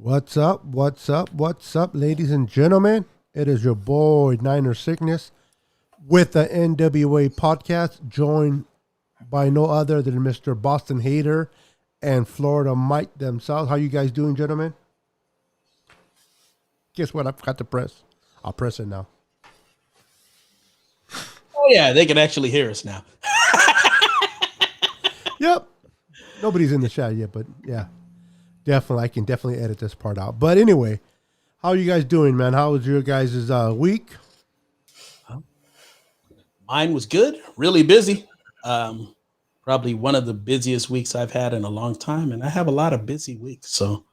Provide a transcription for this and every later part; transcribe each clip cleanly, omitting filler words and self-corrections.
What's up? What's up? What's up, ladies and gentlemen? It is your boy Niner Sickness with the N.W.A podcast, joined by no other than Mr. Boston Hater and Florida Mike themselves. How you guys doing, gentlemen? Guess what? I forgot to press. I'll press it now. Oh yeah, they can actually hear us now. Yep. Nobody's in the chat yet, but yeah, definitely. I can definitely edit this part out. But anyway, how you guys doing, man? How was your guys' week? Mine was good, really busy. Probably one of the busiest weeks I've had in a long time, and I have a lot of busy weeks. So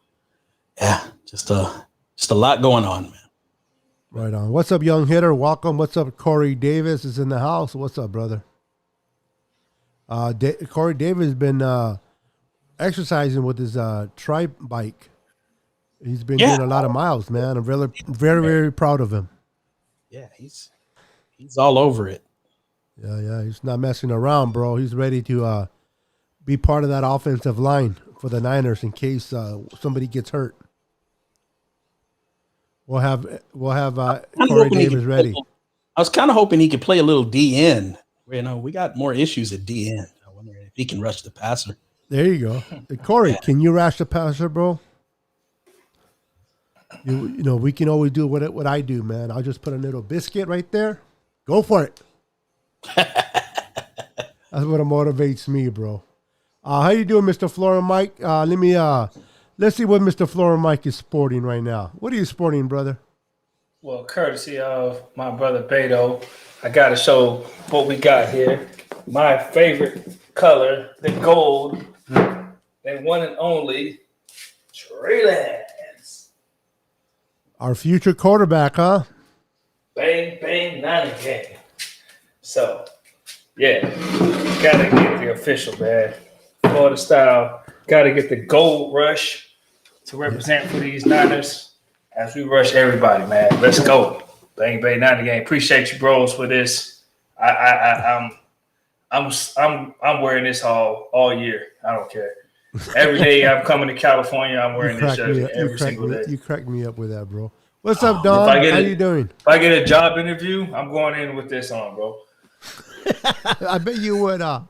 yeah, just a lot going on, man. Right on. What's up, young hitter? Welcome. What's up, Corey Davis is in the house. What's up, brother? Corey Davis has been exercising with his tri bike. He's been doing a lot of miles, man. I'm really, very proud of him. Yeah, he's all over it. Yeah. He's not messing around, bro. He's ready to be part of that offensive line for the Niners in case somebody gets hurt. We'll have Corey Davis ready. I was kind of hoping he could play a little DN. You know, we got more issues at DN. I wonder if he can rush the passer. There you go. Hey, Corey, can you rush the passer, bro? You know, we can always do what I do, man. I'll just put a little biscuit right there. Go for it. That's what motivates me, bro. How you doing, Mr. Flora Mike? Let's see what Mr. Flora Mike is sporting right now. What are you sporting, brother? Well, courtesy of my brother Beto, I got to show what we got here. My favorite color, the gold, and one and only Trey Lance. Our future quarterback, huh? Bang, bang, Niner game. So, yeah, got to get the official, man. Florida style. Got to get the gold rush to represent for these Niners as we rush everybody, man. Let's go. Bang, bang, Niner game. Appreciate you, bros, for this. I'm wearing this all year. I don't care. Every day I'm coming to California, I'm wearing this jersey every single day. You cracked me up with that, bro. What's up, Don? How you doing? If I get a job interview, I'm going in with this on, bro. I bet you would. I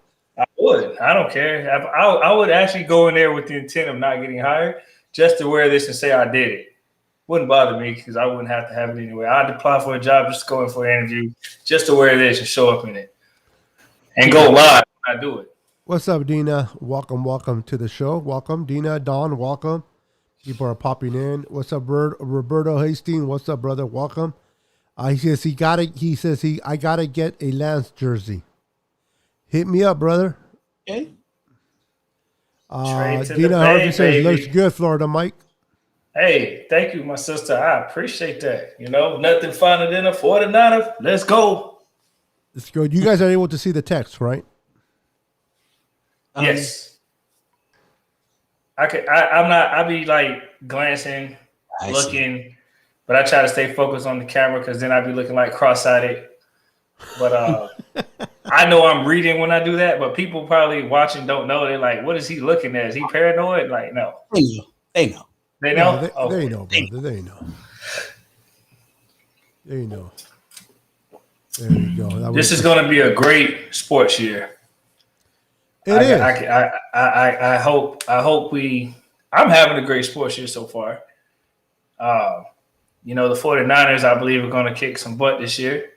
would. I don't care. I would actually go in there with the intent of not getting hired, just to wear this and say I did it. Wouldn't bother me because I wouldn't have to have it anyway. I'd apply for a job, just go in for an interview, just to wear this and show up in it, and go live when I do it. What's up, Dina? Welcome to the show. Welcome, Dina. Don, welcome. People are popping in. What's up, Roberto Hastings? What's up, brother? Welcome. He says I gotta get a Lance jersey. Hit me up, brother. Okay. Dina Harvey says looks good, Florida Mike. Hey, thank you, my sister. I appreciate that. You know, nothing finer than a 49er. Let's go. Let's go. You guys are able to see the text, right? Yes. I'm not. I be like glancing, looking, but I try to stay focused on the camera because then I be looking like cross-eyed. But I know I'm reading when I do that, but people probably watching don't know. They're like, "What is he looking at? Is he paranoid?" Like, no. They know. They know. Yeah, they know, brother. They know. There you go. This is going to be a great sports year. It is. I hope we. I'm having a great sports year so far. You know, the 49ers, I believe, are going to kick some butt this year.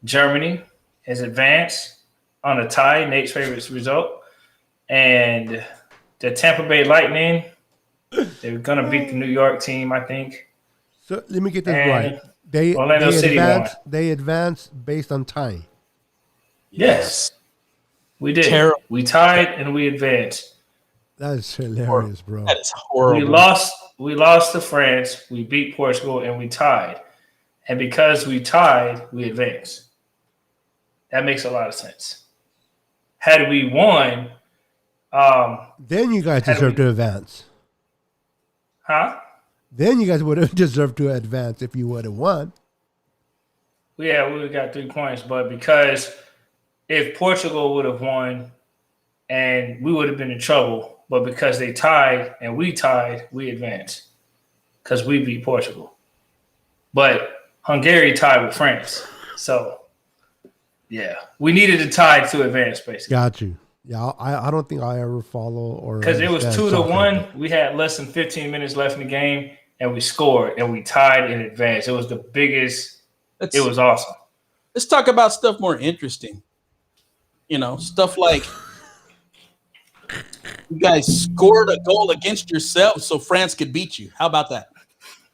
Germany has advanced on a tie, Nate's favorite result. And the Tampa Bay Lightning, they're going to beat the New York team, I think. So let me get this and right. They advanced based on tying. Yes. We did. Terrible. We tied and we advanced. That is hilarious, bro. That is horrible. We lost to France. We beat Portugal and we tied. And because we tied, we advanced. That makes a lot of sense. Had we won, then you guys deserve to advance. Huh? Then you guys would have deserved to advance if you would have won. Yeah, we would have got 3 points, but because if Portugal would have won and we would have been in trouble, but because they tied and we tied, we advanced. because we beat Portugal. But Hungary tied with France. So, yeah, we needed a tie to advance, basically. Got you. Yeah, I don't think I ever follow or Because it was understand 2-1. soccer. We had less than 15 minutes left in the game, and we scored, and we tied in advance. It was the biggest. It was awesome. Let's talk about stuff more interesting. Stuff like you guys scored a goal against yourself so France could beat you. How about that?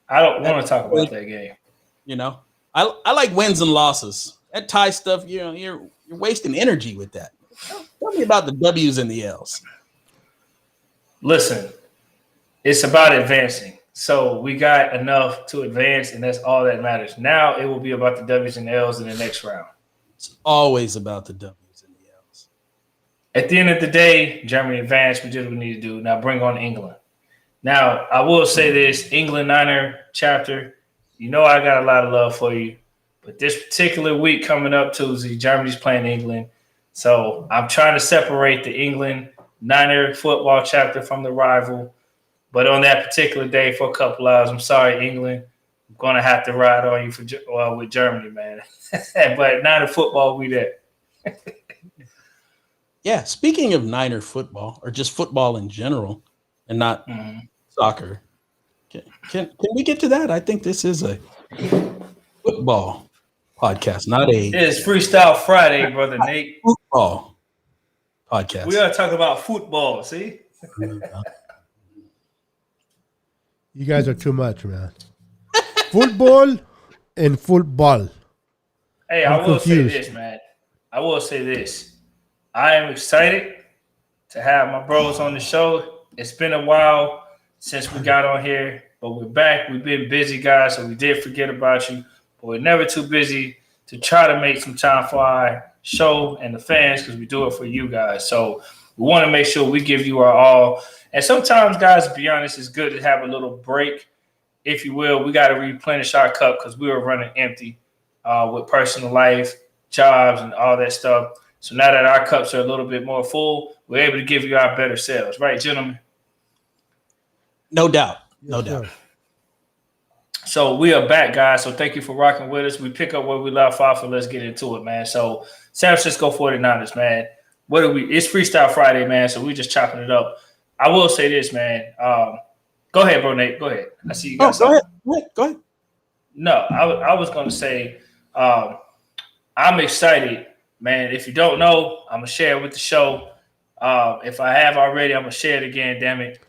I don't want to talk about that game. I like wins and losses. That tie stuff, you're wasting energy with that. Tell me about the W's and the L's. Listen, it's about advancing. So we got enough to advance, and that's all that matters. Now it will be about the W's and L's in the next round. It's always about the W's and the L's. At the end of the day, Germany advanced. We did what we need to do. Now bring on England. Now, I will say this, England Niner chapter, I got a lot of love for you. But this particular week coming up Tuesday, Germany's playing England. So I'm trying to separate the England Niner football chapter from the rival. But on that particular day for a couple hours, I'm sorry, England. I'm going to have to ride on you with Germany, man. But Niner football, we there. Yeah, speaking of Niner football, or just football in general, and not soccer, can we get to that? I think this is a football podcast, not a. It is Freestyle Friday, brother Nate. Football podcast. We got to talk about football, see? You guys are too much, man. Football and football. Hey, I will say this, man. I will say this. I am excited to have my bros on the show. It's been a while since we got on here, but we're back. We've been busy, guys, so we did forget about you. But we're never too busy to try to make some time for our show and the fans because we do it for you guys. So we want to make sure we give you our all. And sometimes, guys, to be honest, it's good to have a little break, if you will. We got to replenish our cup because we were running empty with personal life, jobs, and all that stuff. So now that our cups are a little bit more full, we're able to give you our better selves. Right, gentlemen? No doubt. Yes, No doubt. sir. So we are back, guys. So thank you for rocking with us. We pick up where we left off, and let's get into it, man. So San Francisco 49ers, man. It's Freestyle Friday, man, so we just chopping it up. I will say this, man. Go ahead, bro, Nate. Go ahead. I see you got something. Go ahead. No, I was going to say I'm excited, man. If you don't know, I'm going to share it with the show. If I have already, I'm going to share it again, damn it.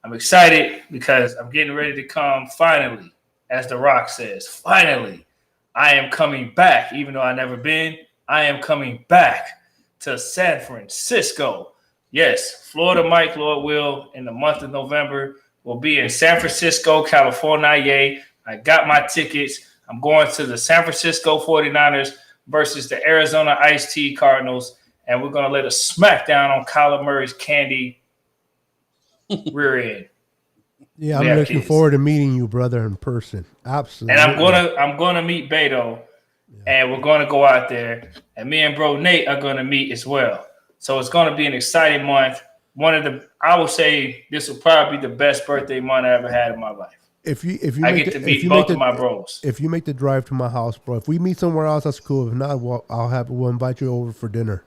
I'm excited because I'm getting ready to come finally, as The Rock says, finally. I am coming back, even though I've never been. I am coming back to San Francisco. Yes, Florida Mike, Lord will, in the month of November, will be in San Francisco, California. I got my tickets. I'm going to the San Francisco 49ers versus the Arizona Ice Tea Cardinals, and we're going to let a smackdown on Kyler Murray's candy rear end. Yeah, I'm looking forward to meeting you, brother, in person. Absolutely. And I'm gonna meet Beto, and we're gonna go out there, and me and bro Nate are gonna meet as well. So it's gonna be an exciting month. I would say this will probably be the best birthday month I ever had in my life. If you meet both of my bros. If you make the drive to my house, bro. If we meet somewhere else, that's cool. If not, we'll invite you over for dinner.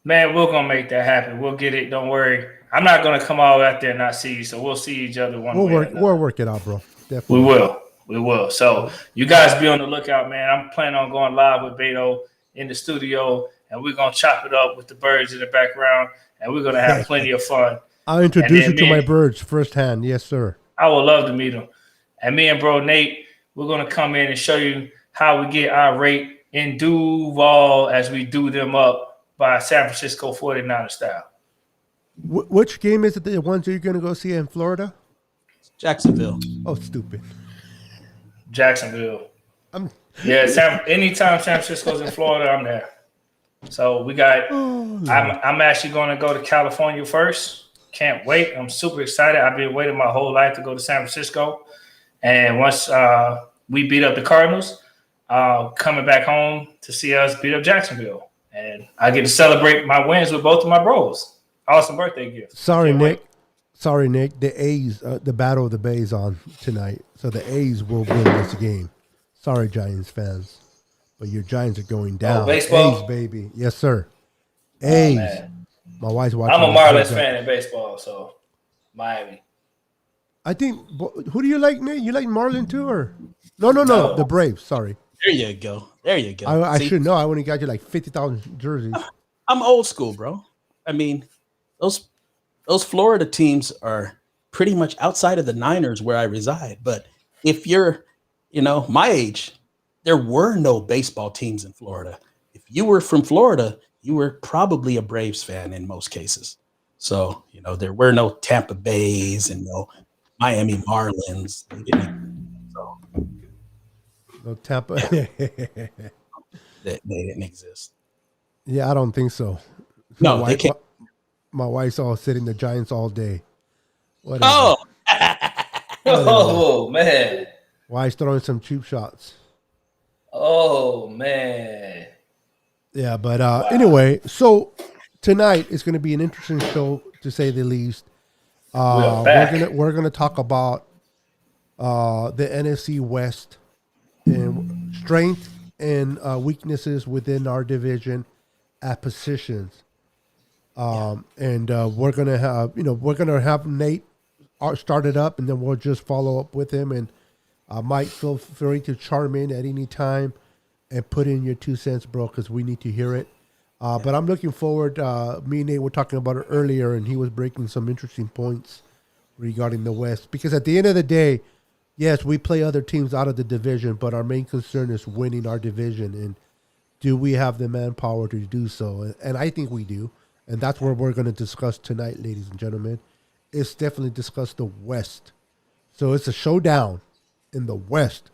Man, we're gonna make that happen. We'll get it. Don't worry. I'm not gonna come all out there and not see you. So we'll see each other one way. We'll work it out, bro. Definitely. We will. So you guys be on the lookout, man. I'm planning on going live with Beto in the studio, and we're gonna chop it up with the birds in the background, and we're gonna have plenty of fun. I'll introduce you to my birds firsthand. Yes, sir. I would love to meet them. And me and bro Nate, we're gonna come in and show you how we get our rate in Duval as we do them up by San Francisco 49er style. Which game is it? The ones you're gonna go see in Florida? Jacksonville. Oh, stupid. Jacksonville. Anytime San Francisco's in Florida, I'm there. So we got. I'm actually going to go to California first. Can't wait. I'm super excited. I've been waiting my whole life to go to San Francisco, and once we beat up the Cardinals, coming back home to see us beat up Jacksonville, and I get to celebrate my wins with both of my bros. Awesome birthday gift. Sorry, Nick. Sorry, Nick. The A's, the Battle of the Bays on tonight, so the A's will win this game. Sorry, Giants fans, but your Giants are going Oh, down. A's, baseball. baby. Yes, sir. Oh A's. man, My wife's I'm watching a the Marlins A's. fan in baseball, so Miami. I think. Who do you like, Nick? You like Marlin too, or no, the No, Braves. Sorry, There you go. There you go. I See, should know. I only got you like 50,000 jerseys. I'm old school, bro. I mean, those those Florida teams are pretty much outside of the Niners where I reside. But if you're, my age, there were no baseball teams in Florida. If you were from Florida, you were probably a Braves fan in most cases. So, there were no Tampa Bays and no Miami Marlins. So No Tampa. yeah, they didn't exist. Yeah, I don't think so. My No, they wife, can't. my wife's all sitting the Giants all day. Whatever. Oh, Whatever. oh man, Wife's throwing some cheap shots. oh man. Yeah, but Wow, anyway, so tonight is going to be an interesting show to say the least. we are We're back. gonna talk about the NFC West and strength and weaknesses within our division at positions. And we're gonna have Nate start it up, and then we'll just follow up with him. And Mike, feel free to charm in at any time and put in your 2 cents, bro, because we need to hear it. But I'm looking forward. Me and Nate were talking about it earlier, and he was breaking some interesting points regarding the West. Because at the end of the day, yes, we play other teams out of the division, but our main concern is winning our division. And do we have the manpower to do so? And I think we do. And that's what we're going to discuss tonight, ladies and gentlemen. It's definitely discuss the West. So it's a showdown in the West.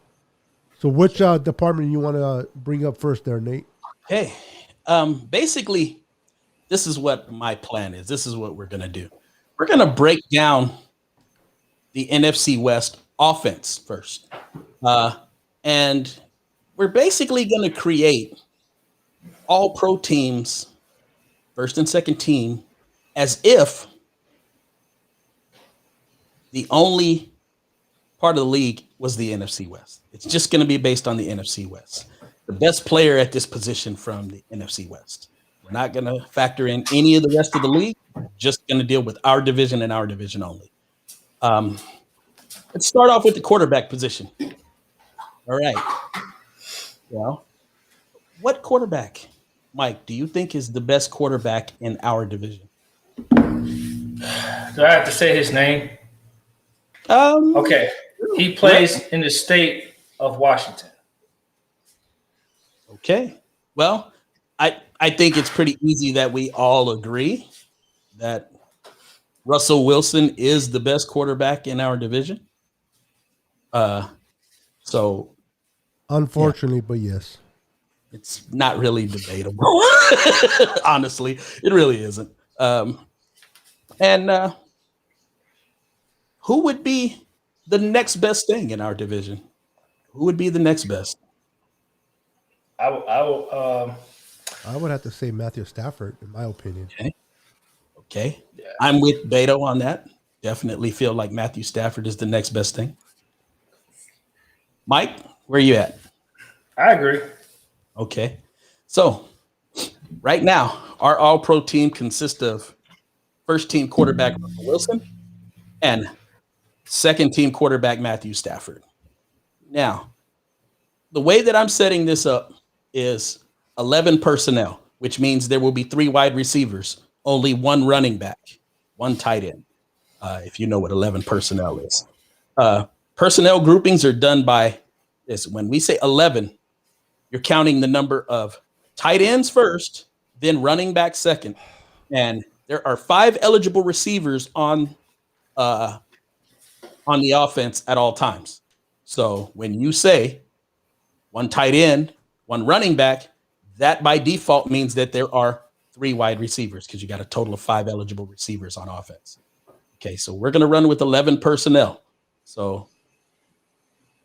So which department you want to bring up first there, Nate? hey, basically, this is what my plan is. This is what we're going to do. We're going to break down the NFC West offense first. And we're basically going to create all pro teams, first and second team, as if the only part of the league was the NFC West. It's just going to be based on the NFC West. The best player at this position from the NFC West. We're not going to factor in any of the rest of the league. We're just going to deal with our division and our division only. Let's start off with the quarterback position. All right. Well, what quarterback, Mike, do you think is the best quarterback in our division? Do I have to say his name? Um, Okay, he plays in the state of Washington. Okay. Well, I think it's pretty easy that we all agree that Russell Wilson is the best quarterback in our division. So Unfortunately, but yes. it's not really debatable. Honestly, it really isn't. And who would be the next best thing in our division? Who would be the next best? I would have to say Matthew Stafford, in my opinion. Okay. Yeah, I'm with Beto on that. Definitely feel like Matthew Stafford is the next best thing. Mike, where are you at? I agree. Okay. So right now, our all pro team consists of first team quarterback Russell Wilson and second team quarterback Matthew Stafford. Now, the way that I'm setting this up is 11 personnel, which means there will be 3 wide receivers, only 1 running back, 1 tight end, if you know what 11 personnel is. Personnel groupings are done by this. When we say 11, you're counting the number of tight ends first, then running back second. And there are 5 eligible receivers on the offense at all times. So when you say 1 tight end, 1 running back, that by default means that there are 3 wide receivers because you got a total of 5 eligible receivers on offense. Okay, so we're going to run with 11 personnel. So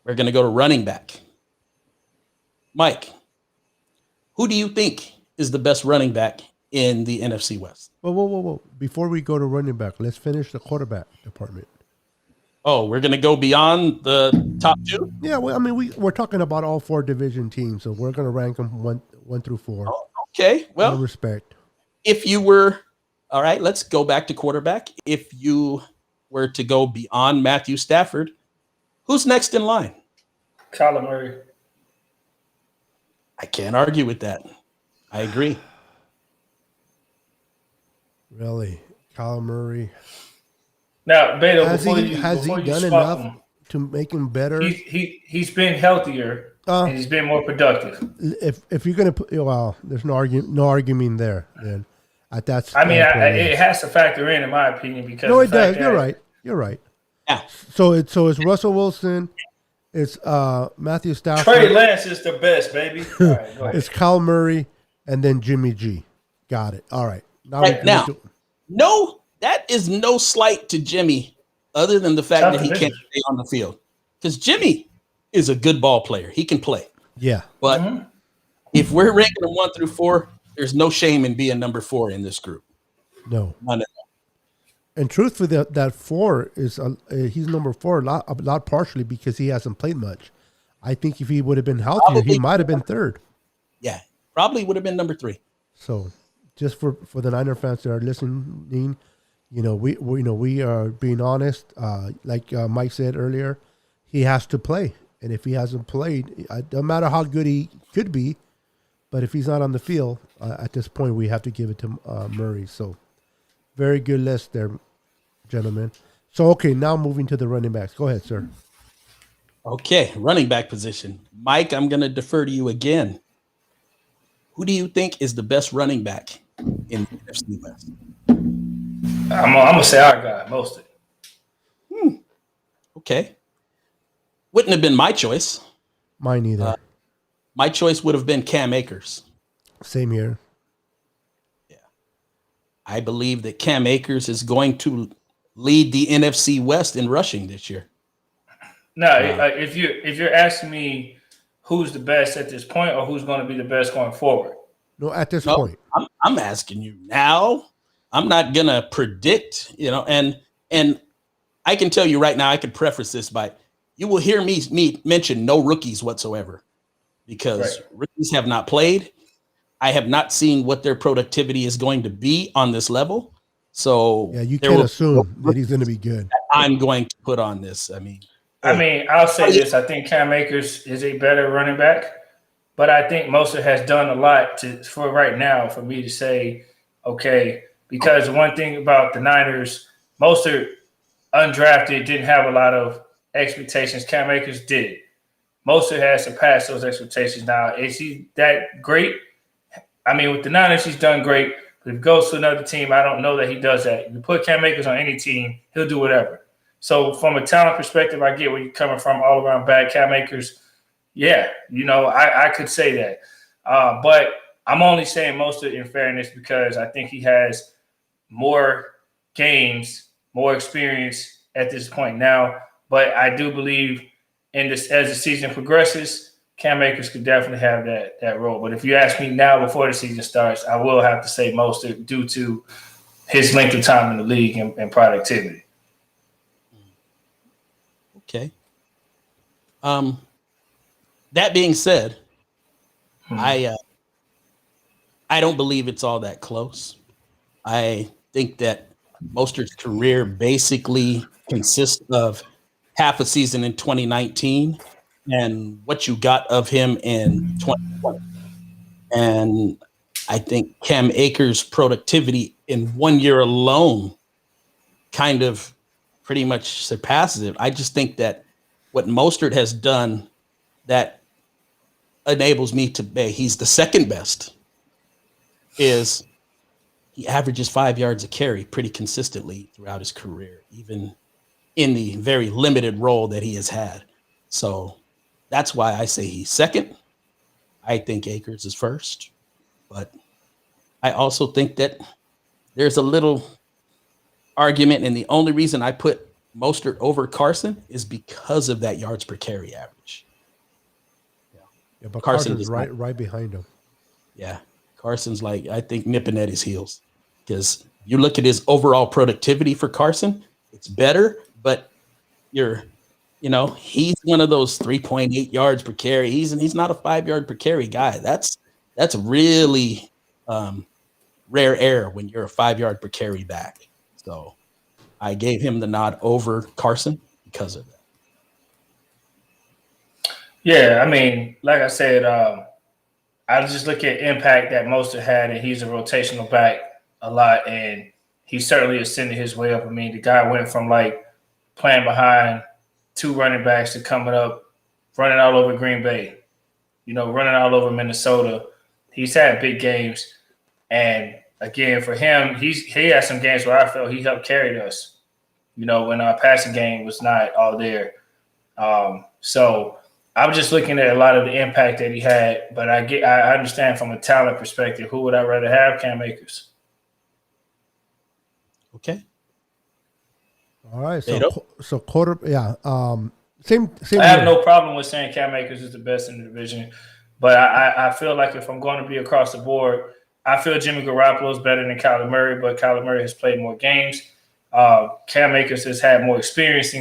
we're going to go to running back. Mike, who do you think is the best running back in the NFC West. Whoa. Before we go to running back, let's finish the quarterback department. Oh, we're going to go beyond the top two? Yeah, well, I mean, we're talking about all 4 division teams, so we're going to rank them one through 4. Oh, okay. Out Well, of respect. if you were, all right, let's go back to quarterback. If you were to go beyond Matthew Stafford, who's next in line? Kyler Murray. I can't argue with that. I agree. Really, Kyler Murray. Now, Beto, Has before he you done swap enough him, to make him better? he's been healthier and he's been more productive. If you're gonna put, well, there's no argument there. Then at that, I mean, it has to factor in my opinion, because no, it does. You're right. Yeah. So it's Russell Wilson, it's Matthew Stafford, Trey Lance is the best, baby. All right, go ahead. it's Kyle Murray, and then Jimmy G. Got it. All right. No, that is no slight to Jimmy, other than the fact that he can't stay on the field. Because Jimmy is a good ball player. He can play. Yeah. But if we're ranking them 1 through 4, there's no shame in being number 4 in this group. No. None at all. And truthfully, that 4 is he's number 4 a lot partially because he hasn't played much. I think if he would have been healthier, he might have been 3rd. Yeah, probably would have been number 3. So, just for the Niner fans that are listening, we are being honest. Like Mike said earlier, he has to play, and if he hasn't played, it doesn't matter how good he could be, but if he's not on the field at this point, we have to give it to Murray. So, very good list there, gentlemen. So, okay, now moving to the running backs. Go ahead, sir. Okay, running back position. Mike, I'm going to defer to you again. Who do you think is the best running back in the NFC West? I'm going to say our guy, Mostert. Okay. Wouldn't have been my choice. Mine either. My choice would have been Cam Akers. Same here. Yeah. I believe that Cam Akers is going to lead the NFC West in rushing this year. No, if you're asking me who's the best at this point or who's going to be the best going forward. No, at this point. I'm asking you now. I'm not going to predict, and I can tell you right now, I could preface this by, you will hear me mention no rookies whatsoever, because rookies have not played. I have not seen what their productivity is going to be on this level. So yeah, you can't assume that he's going to be good. I'm going to put on this. I'll say this. I think Cam Akers is a better running back, but I think Mostert has done a lot for right now for me to say, okay, because one thing about the Niners, Mostert undrafted didn't have a lot of expectations. Cam Akers did. Mostert has surpassed those expectations. Now, is he that great? I mean, with the Niners, he's done great. But if he goes to another team, I don't know that he does that. If you put Cam Akers on any team, he'll do whatever. So from a talent perspective, I get where you're coming from, all around back. Cam Akers, yeah, I could say that. But I'm only saying Mostert in fairness because I think he has more games, more experience at this point now. But I do believe as the season progresses, Cam Akers could definitely have that role. But if you ask me now before the season starts, I will have to say Mostert due to his length of time in the league and productivity. Okay. That being said, I don't believe it's all that close. I think that Mostert's career basically consists of half a season in 2019 and what you got of him in 2020. And I think Cam Akers' productivity in 1 year alone kind of pretty much surpasses it. I just think that what Mostert has done that enables me to say he's the second best is he averages 5 yards a carry pretty consistently throughout his career, even in the very limited role that he has had. So that's why I say he's second. I think Akers is first, but I also think that there's a little argument, and the only reason I put Mostert over Carson is because of that yards per carry average. Yeah, but Carson's right behind him. Yeah, Carson's like, I think, nipping at his heels, because you look at his overall productivity for Carson, it's better, but he's one of those 3.8 yards per carry. He's not a 5 yard per carry guy. That's really rare air when you're a 5 yard per carry back. So I gave him the nod over Carson because of that. Yeah, I mean, like I said, I just look at impact that Mostert had, and he's a rotational back a lot, and he certainly ascended his way up. I mean, the guy went from like playing behind two running backs to coming up, running all over Green Bay, running all over Minnesota. He's had big games, and again, for him, he had some games where I felt he helped carry us. When our passing game was not all there. So I'm just looking at a lot of the impact that he had, but I understand from a talent perspective, who would I rather have? Cam Akers. Okay. All right. Beto? So quarter. Yeah. Same. I have no problem with saying Cam Akers is the best in the division, but I feel like if I'm going to be across the board, I feel Jimmy Garoppolo is better than Kyler Murray, but Kyler Murray has played more games. Cam Akers has had more experience.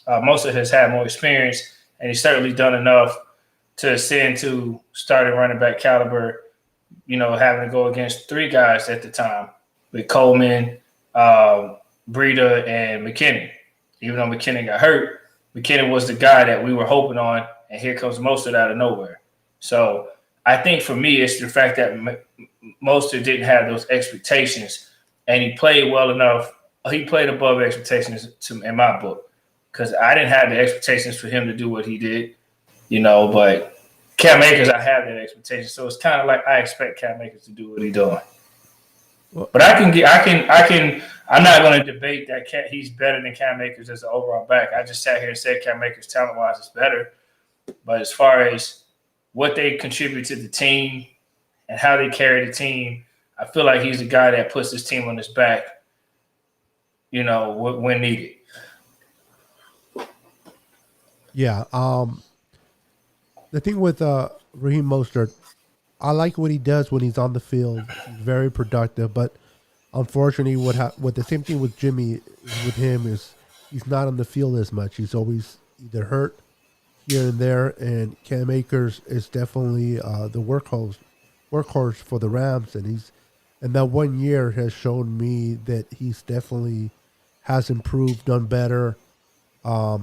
Mostert has had more experience, and he's certainly done enough to ascend to starting running back caliber, having to go against three guys at the time with Coleman, Breida, and McKinnon. Even though McKinnon got hurt, McKinnon was the guy that we were hoping on, and here comes Mostert out of nowhere. So I think for me, it's the fact that Mostert didn't have those expectations, and he played well enough. He played above expectations in my book, because I didn't have the expectations for him to do what he did, but Cam Akers, I have that expectation. So it's kind of like I expect Cam Akers to do what he's doing. But I'm not going to debate that he's better than Cam Akers as an overall back. I just sat here and said Cam Akers talent-wise is better. But as far as what they contribute to the team and how they carry the team, I feel like he's the guy that puts his team on his back, when needed. Yeah. The thing with Raheem Mostert, I like what he does when he's on the field. He's very productive, but unfortunately, what the same thing with Jimmy with him is he's not on the field as much. He's always either hurt here and there, and Cam Akers is definitely the workhorse for the Rams, and that 1 year has shown me that he's definitely has improved, done better. I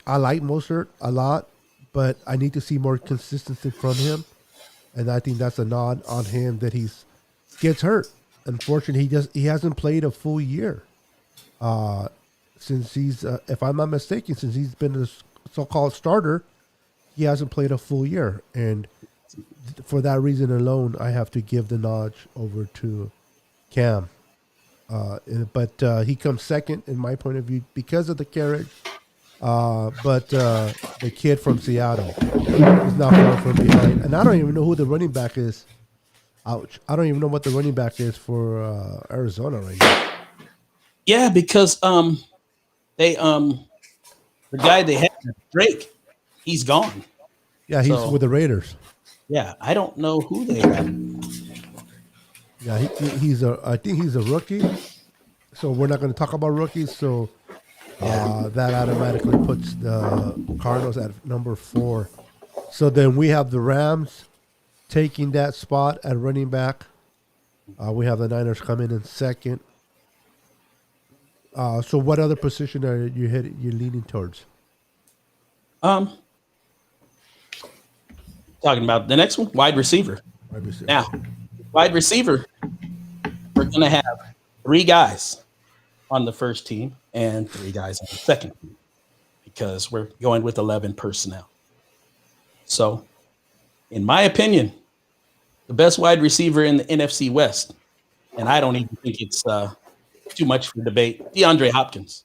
like Mostert a lot, but I need to see more consistency from him. And I think that's a nod on him that gets hurt. Unfortunately, he hasn't played a full year since he's, if I'm not mistaken, since he's been a so-called starter, he hasn't played a full year. And for that reason alone, I have to give the nod over to Cam. But he comes second in my point of view because of the carriage. But the kid from Seattle is not far from behind. And I don't even know who the running back is. Ouch. I don't even know what the running back is for Arizona right now. Yeah, because the guy they had, Drake, he's gone. Yeah, he's with the Raiders. Yeah, I don't know who they have. Yeah, I think he's a rookie. So we're not going to talk about rookies. So that automatically puts the Cardinals at number 4. So then we have the Rams taking that spot at running back. We have the Niners coming in second. So what other position are you're leaning towards? Talking about the next one, wide receiver. Now, wide receiver, we're going to have 3 guys on the first team and 3 guys on the second team because we're going with 11 personnel. So, in my opinion, the best wide receiver in the NFC West, and I don't even think it's too much for debate, DeAndre Hopkins.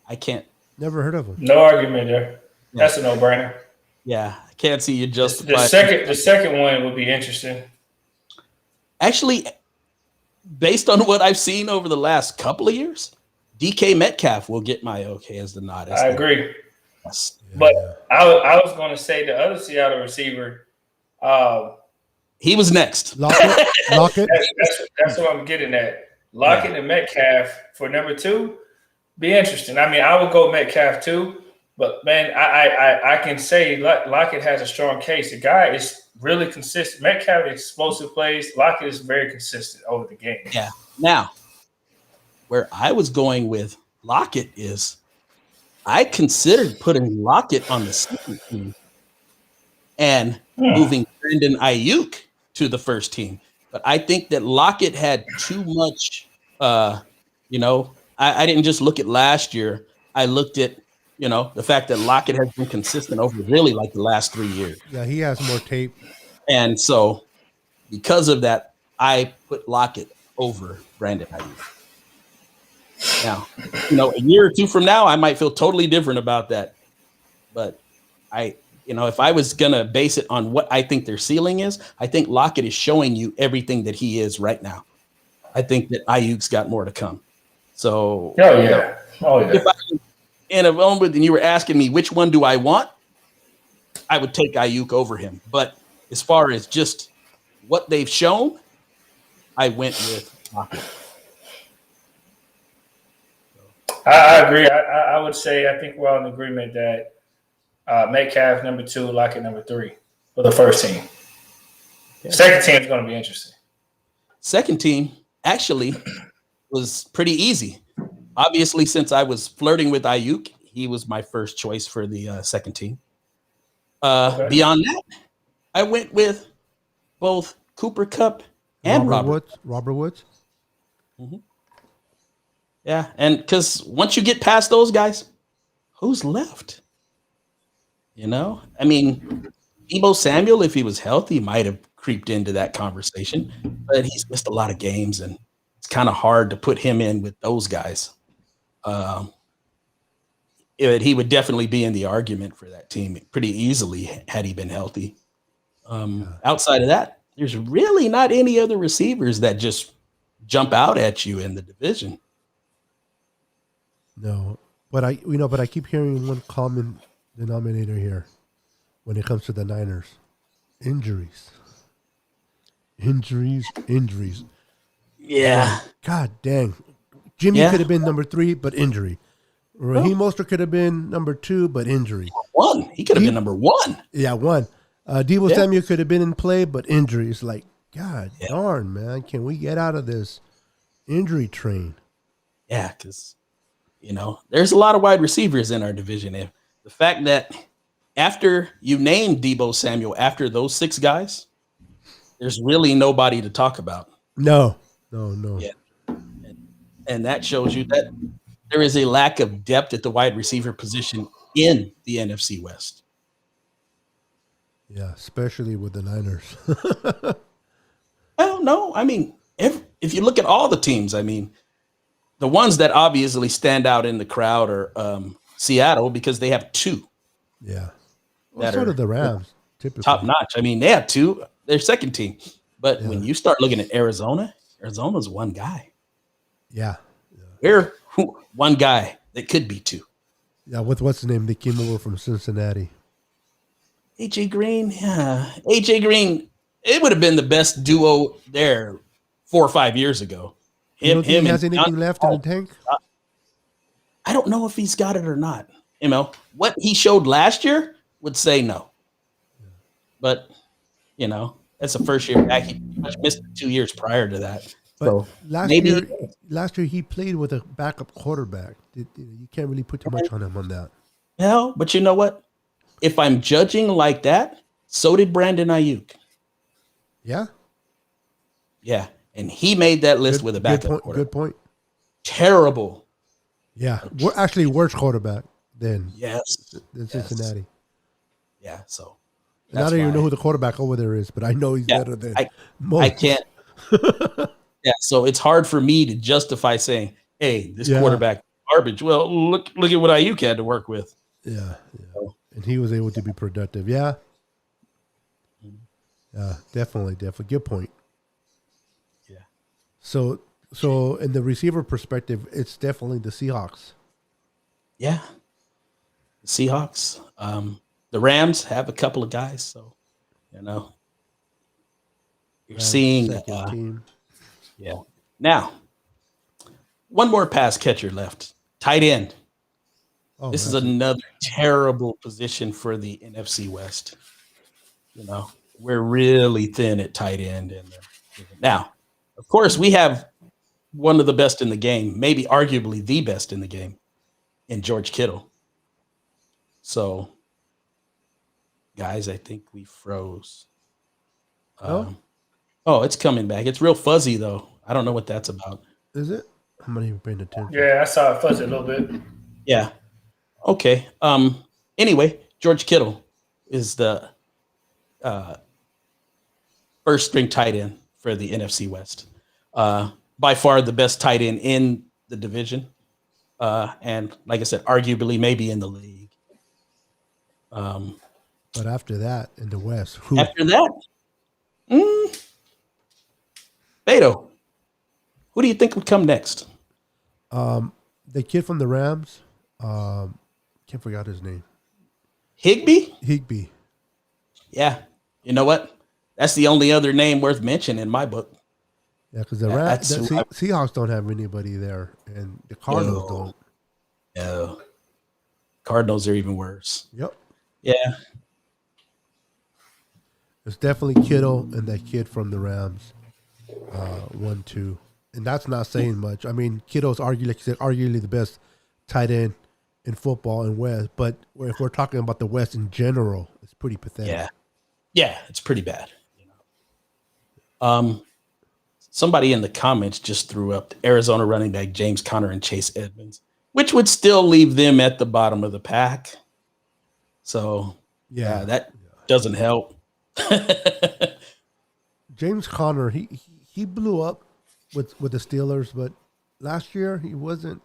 I can't. Never heard of him. No argument there. That's a no-brainer. Yeah, I can't see you justify. The second one would be interesting. Actually, based on what I've seen over the last couple of years, DK Metcalf will get my okay as the nod. I agree. Yes. But I was going to say the other Seattle receiver, He was next. Lockett. That's what I'm getting at. Lockett and Metcalf for number 2 be interesting. I mean, I would go Metcalf too, but man, I can say Lockett has a strong case. The guy is really consistent. Metcalf is explosive plays. Lockett is very consistent over the game. Yeah. Now, where I was going with Lockett is I considered putting Lockett on the second team and moving Brandon Ayuk to the first team. But I think that Lockett had too much, I didn't just look at last year. I looked at, the fact that Lockett has been consistent over really like the last 3 years. Yeah, he has more tape. And so because of that, I put Lockett over Brandon Ayuk. Now, a year or two from now, I might feel totally different about that. But if I was going to base it on what I think their ceiling is, I think Lockett is showing you everything that he is right now. I think that Ayuk's got more to come. So, if I in a moment and you were asking me which one do I want, I would take Ayuk over him. But as far as just what they've shown, I went with Lockett. I agree. I would say I think we're all in agreement that Metcalf number 2, Lockett number 3 for the first team. Yeah. Second team is going to be interesting. Second team actually was pretty easy. Obviously, since I was flirting with Ayuk, he was my first choice for the second team. Beyond that, I went with both Cooper Kupp and Robert Woods. Mm-hmm. Yeah, and because once you get past those guys, who's left? I mean, Deebo Samuel, if he was healthy, might have creeped into that conversation, but he's missed a lot of games, and it's kind of hard to put him in with those guys. He would definitely be in the argument for that team pretty easily had he been healthy. Outside of that, there's really not any other receivers that just jump out at you in the division. No, but I keep hearing one common denominator here when it comes to the Niners: injuries. Yeah. God dang, Jimmy could have been number 3, but injury. Raheem Mostert could have been number 2, but injury. He could have been number 1. Yeah, 1. Deebo Samuel could have been in play, but injury. It's like, God darn, man, can we get out of this injury train? Yeah, because there's a lot of wide receivers in our division. And the fact that after you named Deebo Samuel after those 6 guys, there's really nobody to talk about. No. Yeah. And that shows you that there is a lack of depth at the wide receiver position in the NFC West. Yeah, especially with the Niners. Well, no, I mean, if you look at all the teams, I mean, the ones that obviously stand out in the crowd are Seattle because they have 2. Yeah. Well, so do the Rams, typically. Top notch. I mean, they have 2. They're second team. But when you start looking at Arizona's one guy. Yeah. We're one guy that could be 2. Yeah, with what's his name? They came over from Cincinnati. AJ Green. Yeah. AJ Green, it would have been the best duo there 4 or 5 years ago. Him has anything left in the tank? I don't know if he's got it or not. What he showed last year would say no. But, that's the first year back. He missed 2 years prior to that. But so last year he played with a backup quarterback. You can't really put too much on him on that. No, but you know what? If I'm judging like that, so did Brandon Ayuk. Yeah? Yeah. And he made that list with a backup quarterback. Good point. Terrible. Yeah. We're actually worse quarterback than Cincinnati. Yeah. So I don't even know who the quarterback over there is, but I know he's better than most. I can't. Yeah. So it's hard for me to justify saying, hey, this quarterback is garbage. Well, look at what Ayuk had to work with. Yeah. So. And he was able to be productive. Yeah. Yeah, definitely. Good point. Yeah. So in the receiver perspective, it's definitely the Seahawks. Yeah. The Seahawks. The Rams have a couple of guys, so You're Rams seeing, second team. yeah. Now, one more pass catcher left. Tight end. Oh, This is that's another terrible position for the NFC West. You know, we're really thin at tight end. And now, of course, we have one of the best in the game, maybe arguably the best in the game, in George Kittle. So, guys, I think we froze. No? Oh, it's coming back. It's real fuzzy though. I don't know what that's about. Is it? I'm not even paying attention. Yeah, I saw it fuzzy a little bit. Yeah. Okay. Anyway, George Kittle is the first string tight end for the NFC West. By far the best tight end in the division. And like I said, arguably maybe in the league. But after that, in the West, who? After that, Beto, who do you think would come next? The kid from the Rams. Can't forget his name. Higbee? Yeah. You know what? That's the only other name worth mentioning in my book. Yeah, because the Seahawks don't have anybody there, and the Cardinals don't. No. Cardinals are even worse. Yep. Yeah. It's definitely Kittle and that kid from the Rams. 1-2. And that's not saying much. I mean, Kittle's arguably the best tight end in football in West. But if we're talking about the West in general, it's pretty pathetic. Yeah, it's pretty bad. Somebody in the comments just threw up the Arizona running back James Conner and Chase Edmonds, which would still leave them at the bottom of the pack. So that doesn't help. James Conner, he blew up with the Steelers, but last year he wasn't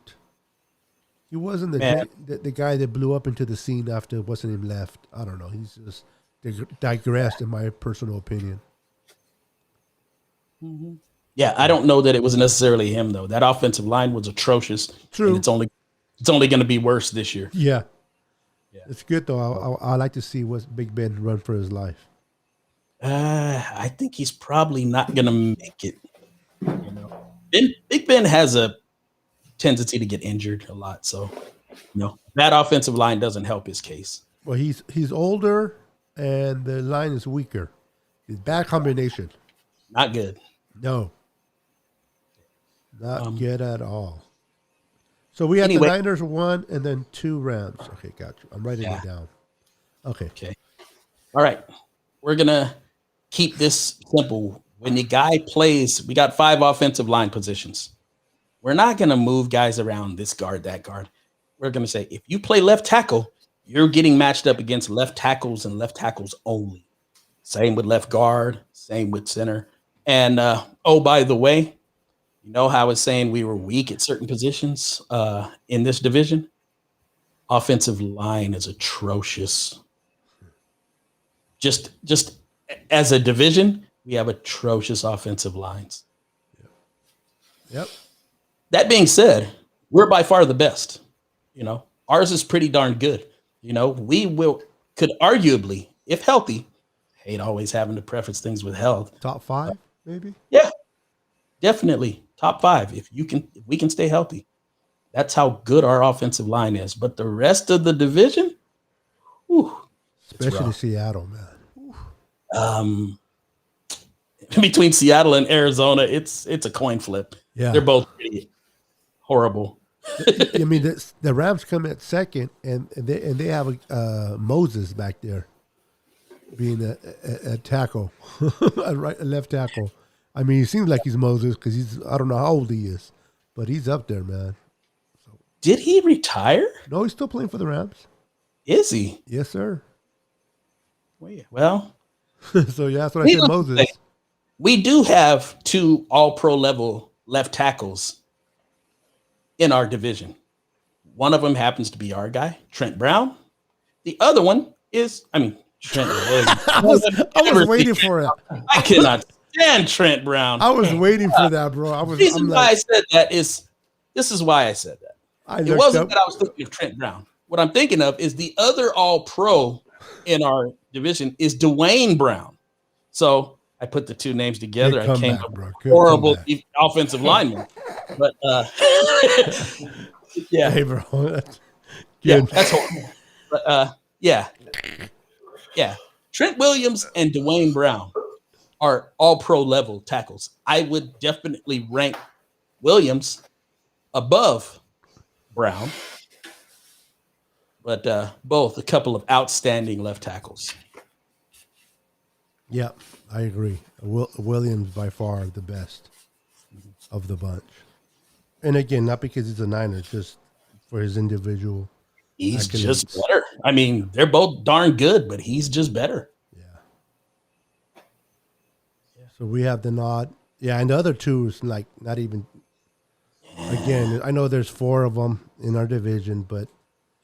the guy that blew up into the scene after what's his name left. I don't know. He's just digressed in my personal opinion. Mm-hmm. Yeah, I don't know that it was necessarily him though. That offensive line was atrocious. True. And it's only going to be worse this year. Yeah. It's good though. I like to see what Big Ben run for his life. I think he's probably not going to make it. Big Ben has a tendency to get injured a lot, so that offensive line doesn't help his case. Well, he's older and the line is weaker. It's bad combination. Not good. No. Not good at all. So we had the Niners 1 and then 2 Rams. Okay, got you. I'm writing it down. Okay. All right. We're going to keep this simple. When the guy plays, we got 5 offensive line positions. We're not going to move guys around this guard, that guard. We're going to say, if you play left tackle, you're getting matched up against left tackles and left tackles only. Same with left guard, same with center. And, by the way, you know how I was saying we were weak at certain positions in this division? Offensive line is atrocious. Just as a division, we have atrocious offensive lines. Yep. That being said, we're by far the best. Ours is pretty darn good. We could arguably, if healthy, hate always having to preface things with health. Top 5, maybe? Yeah, definitely. Top 5. If we can stay healthy. That's how good our offensive line is. But the rest of the division, especially Seattle, man. Between Seattle and Arizona, it's a coin flip. Yeah. They're both pretty horrible. I mean, the Rams come at second, and they have Moses back there being a tackle, a left tackle. I mean, he seems like he's Moses because I don't know how old he is, but he's up there, man. So, did he retire? No, he's still playing for the Rams. Is he? Yes, sir. Well, so yeah, that's what I said, Moses. We do have 2 all-pro level left tackles in our division. One of them happens to be our guy, Trent Brown. The other one is, Trent Williams. I was waiting for it. I cannot stand Trent Brown. I was waiting for that, bro. The reason why I said that is, this is why I said that. It wasn't that I was thinking of Trent Brown. What I'm thinking of is the other all-pro in our division is Dwayne Brown. So I put the two names together. Good I came comeback, up with bro. a Good horrible comeback. offensive lineman. But yeah, Hey, bro. That's yeah, good. that's horrible. But yeah, yeah. Trent Williams and Dwayne Brown are all pro level tackles. I would definitely rank Williams above Brown, but both a couple of outstanding left tackles. Yeah, I agree. Williams by far the best of the bunch. And again, not because he's a Niner, just for his individual He's just accolades. better. I mean, they're both darn good, but he's just better. Yeah. So we have the nod. Yeah, and the other two is like not even. Again, I know there's 4 of them in our division, but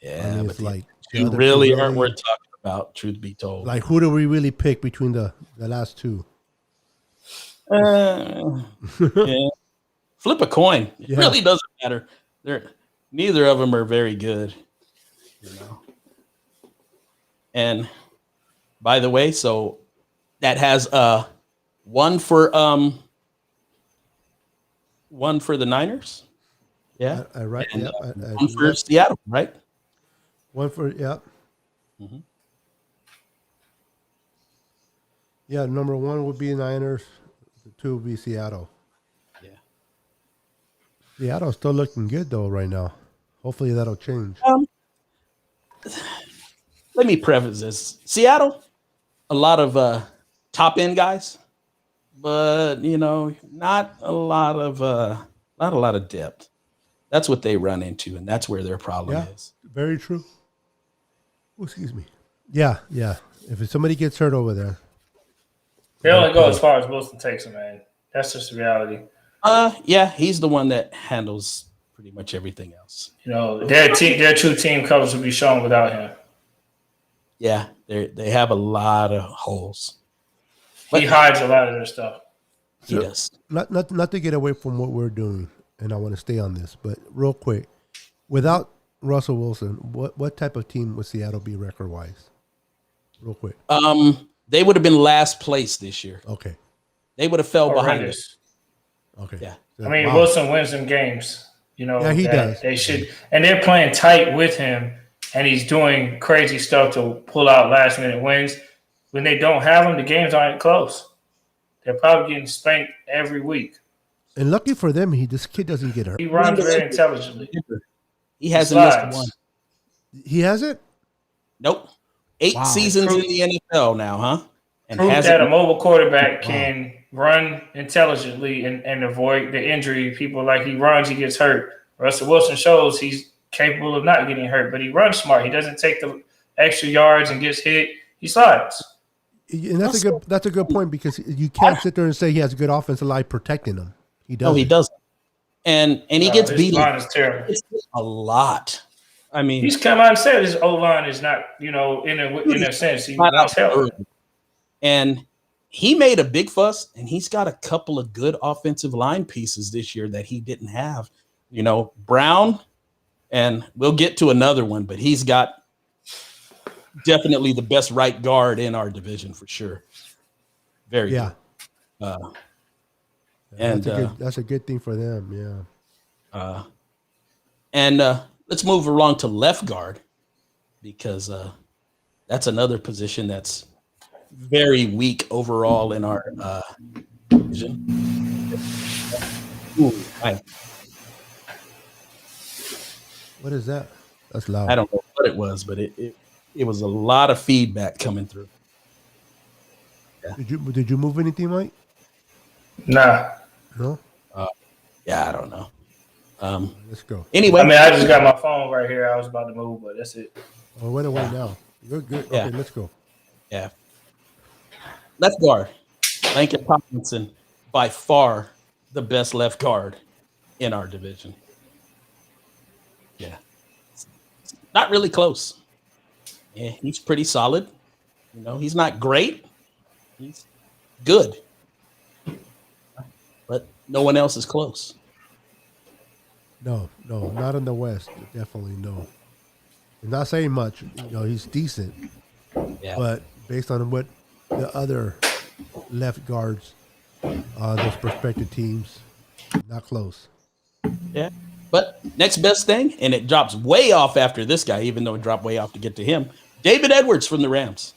Yeah, I mean, but it's the like the two other really two aren't worth talking about, truth be told. like, who do we really pick between the last two? Yeah. Flip a coin. It Yeah. really doesn't matter. Neither of them are very good, you know. And by the way, so that has one for the Niners. Yeah. I right. And Yep. one for Seattle, right? One for yep. Mm-hmm. Yeah, number 1 would be Niners. The 2 would be Seattle. Yeah. Seattle's still looking good though right now. Hopefully that'll change. Let me preface this. Seattle, a lot of top end guys, but not a lot of depth. That's what they run into, and that's where their problem Yeah, is. very true. Oh, excuse me. Yeah, yeah. If somebody gets hurt over there, They only go as far as Wilson takes them, man. That's just the reality. Yeah, he's the one that handles pretty much everything else. Their true team colors will be shown without him. Yeah, they have a lot of holes. He hides a lot of their stuff. He does. not to get away from what we're doing, and I want to stay on this, but real quick, without Russell Wilson, what type of team would Seattle be record wise? Real quick. They would have been last place this year. Okay. They would have fell behind us. Okay. Yeah. So, I mean, wow. Wilson wins them games. Yeah, he does. They should, and they're playing tight with him, and he's doing crazy stuff to pull out last minute wins. When they don't have him, the games aren't close. They're probably getting spanked every week. And lucky for them, this kid doesn't get hurt. He runs very intelligently. He hasn't missed Slides. one. He has it? Nope. 8 seasons in the NFL now, huh? And Proof that a mobile quarterback can run intelligently and avoid the injury. People like he runs, he gets hurt. Russell Wilson shows he's capable of not getting hurt, but he runs smart. He doesn't take the extra yards and gets hit. He slides. And that's a good point, because you can't sit there and say he has a good offensive line protecting him. He doesn't. No, he doesn't. And he gets beat line is terrible. a lot. I mean, he's come out and said his O line is not, in a sense, he wants help. And he made a big fuss, and he's got a couple of good offensive line pieces this year that he didn't have. Brown, and we'll get to another one, but he's got definitely the best right guard in our division for sure. Very good. And that's a good thing for them. Yeah. And let's move along to left guard, because that's another position that's very weak overall in our division. Ooh, what is that? That's loud. I don't know what it was, but it was a lot of feedback coming through. Yeah. Did you move anything, Mike? Nah. No. Yeah, I don't know. Let's go. Anyway, I just got my phone right here. I was about to move, but that's it. Oh, wait away now. Good. Yeah. Okay, let's go. Yeah. Left guard, Lincoln Tomlinson, by far the best left guard in our division. Yeah. It's not really close. Yeah, he's pretty solid. He's not great. He's good. But no one else is close. No, not in the West. Definitely no. I'm not saying much. He's decent. Yeah. But based on what the other left guards, those prospective teams. Not close. Yeah. But next best thing, and it drops way off after this guy, even though it dropped way off to get to him. David Edwards from the Rams.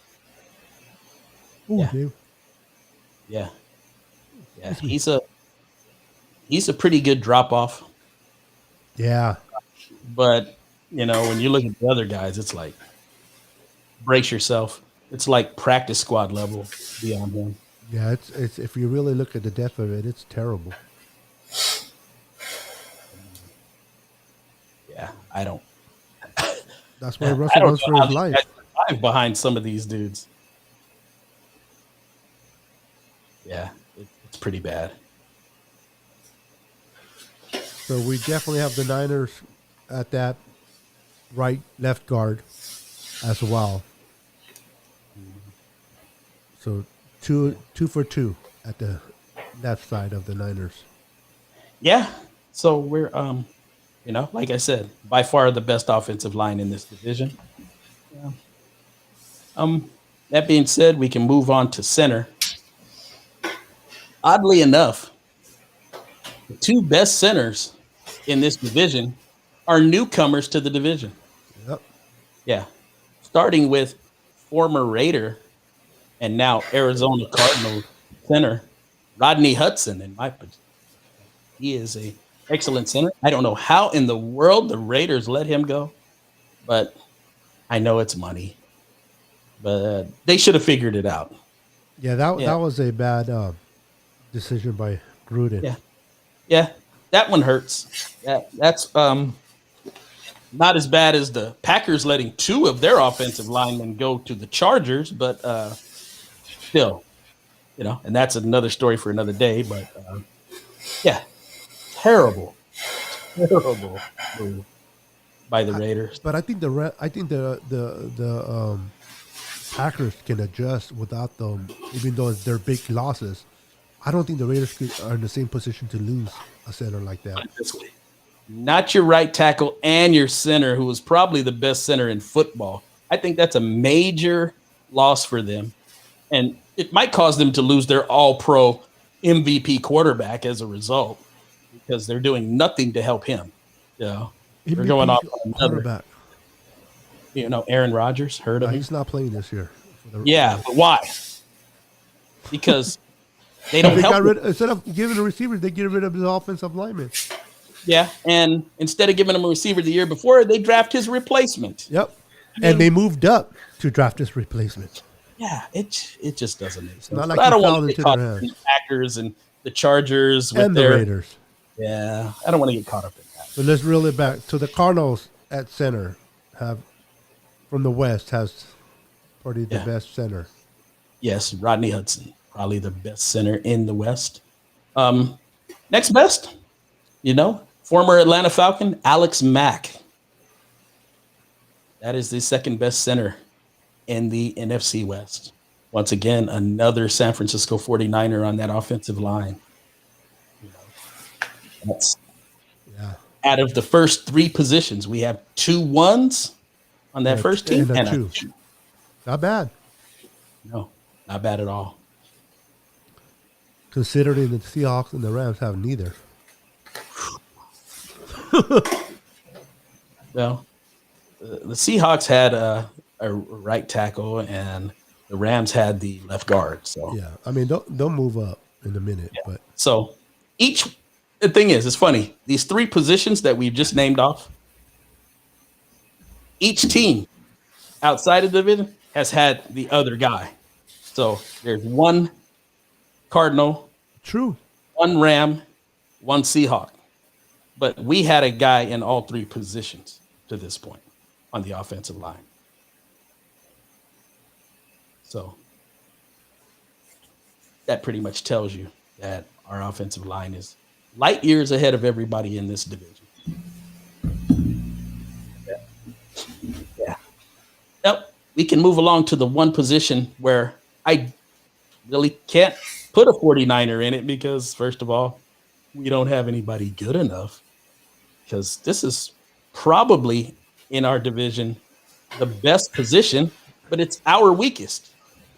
Ooh, Yeah. Dave. Yeah. Yeah. Excuse me. He's a pretty good drop off. Yeah. But when you look at the other guys, it's like brace yourself. It's like practice squad level beyond him. Yeah, it's if you really look at the depth of it, it's terrible. Yeah, I don't. That's why I Russell don't runs know for how his these life. guys survive behind some of these dudes. Yeah, it's pretty bad. So we definitely have the Niners at that right left guard as well. So two for two at the left side of the Niners. Yeah, so we're like I said, by far the best offensive line in this division. Yeah. That being said, we can move on to center. Oddly enough, the two best centers in this division are newcomers to the division. Yep. Yeah. Starting with former Raider and now Arizona Cardinal center, Rodney Hudson, in my opinion. He is a excellent center. I don't know how in the world the Raiders let him go, but I know it's money. But they should have figured it out. Yeah, that was a bad decision by Gruden. Yeah, that one hurts. That's not as bad as the Packers letting two of their offensive linemen go to the Chargers, but still, and that's another story for another day. But yeah, terrible move by the Raiders. But I think the Packers can adjust without them, even though they're big losses. I don't think the Raiders are in the same position to lose a center like that. Not your right tackle and your center, who was probably the best center in football. I think that's a major loss for them. And it might cause them to lose their all-pro MVP quarterback as a result, because they're doing nothing to help him. They're going off on another quarterback. Aaron Rodgers, heard of him? He's not playing this year. Yeah, but why? Because they don't help. Instead of giving the receivers, they get rid of the offensive lineman. Yeah, and instead of giving him a receiver the year before, they draft his replacement. Yep, and they moved up to draft his replacement. Yeah, it just doesn't make sense. Not like I don't want to into get caught up in the Packers and the Chargers with and the Raiders. Yeah, I don't want to get caught up in that. But let's reel it back. So the Cardinals at center from the West has probably the best center. Yes, Rodney Hudson, probably the best center in the West. Next best, former Atlanta Falcon, Alex Mack. That is the second best center in the NFC West. Once again, another San Francisco 49er on that offensive line. That's out of the first three positions, we have 2 1s on that first team and a 2. Not bad. No, not bad at all. Considering the Seahawks and the Rams have neither. Well, the Seahawks had a right tackle and the Rams had the left guard. So yeah, I mean they'll move up in a minute, but so the thing is, it's funny. These 3 positions that we've just named off, each team outside of the division has had the other guy. So there's 1 Cardinal, true, 1 Ram, 1 Seahawk. But we had a guy in all 3 positions to this point on the offensive line. So that pretty much tells you that our offensive line is light years ahead of everybody in this division. Yeah. Yep. We can move along to the one position where I really can't put a 49er in it because, first of all, we don't have anybody good enough, because this is probably in our division the best position, but it's our weakest.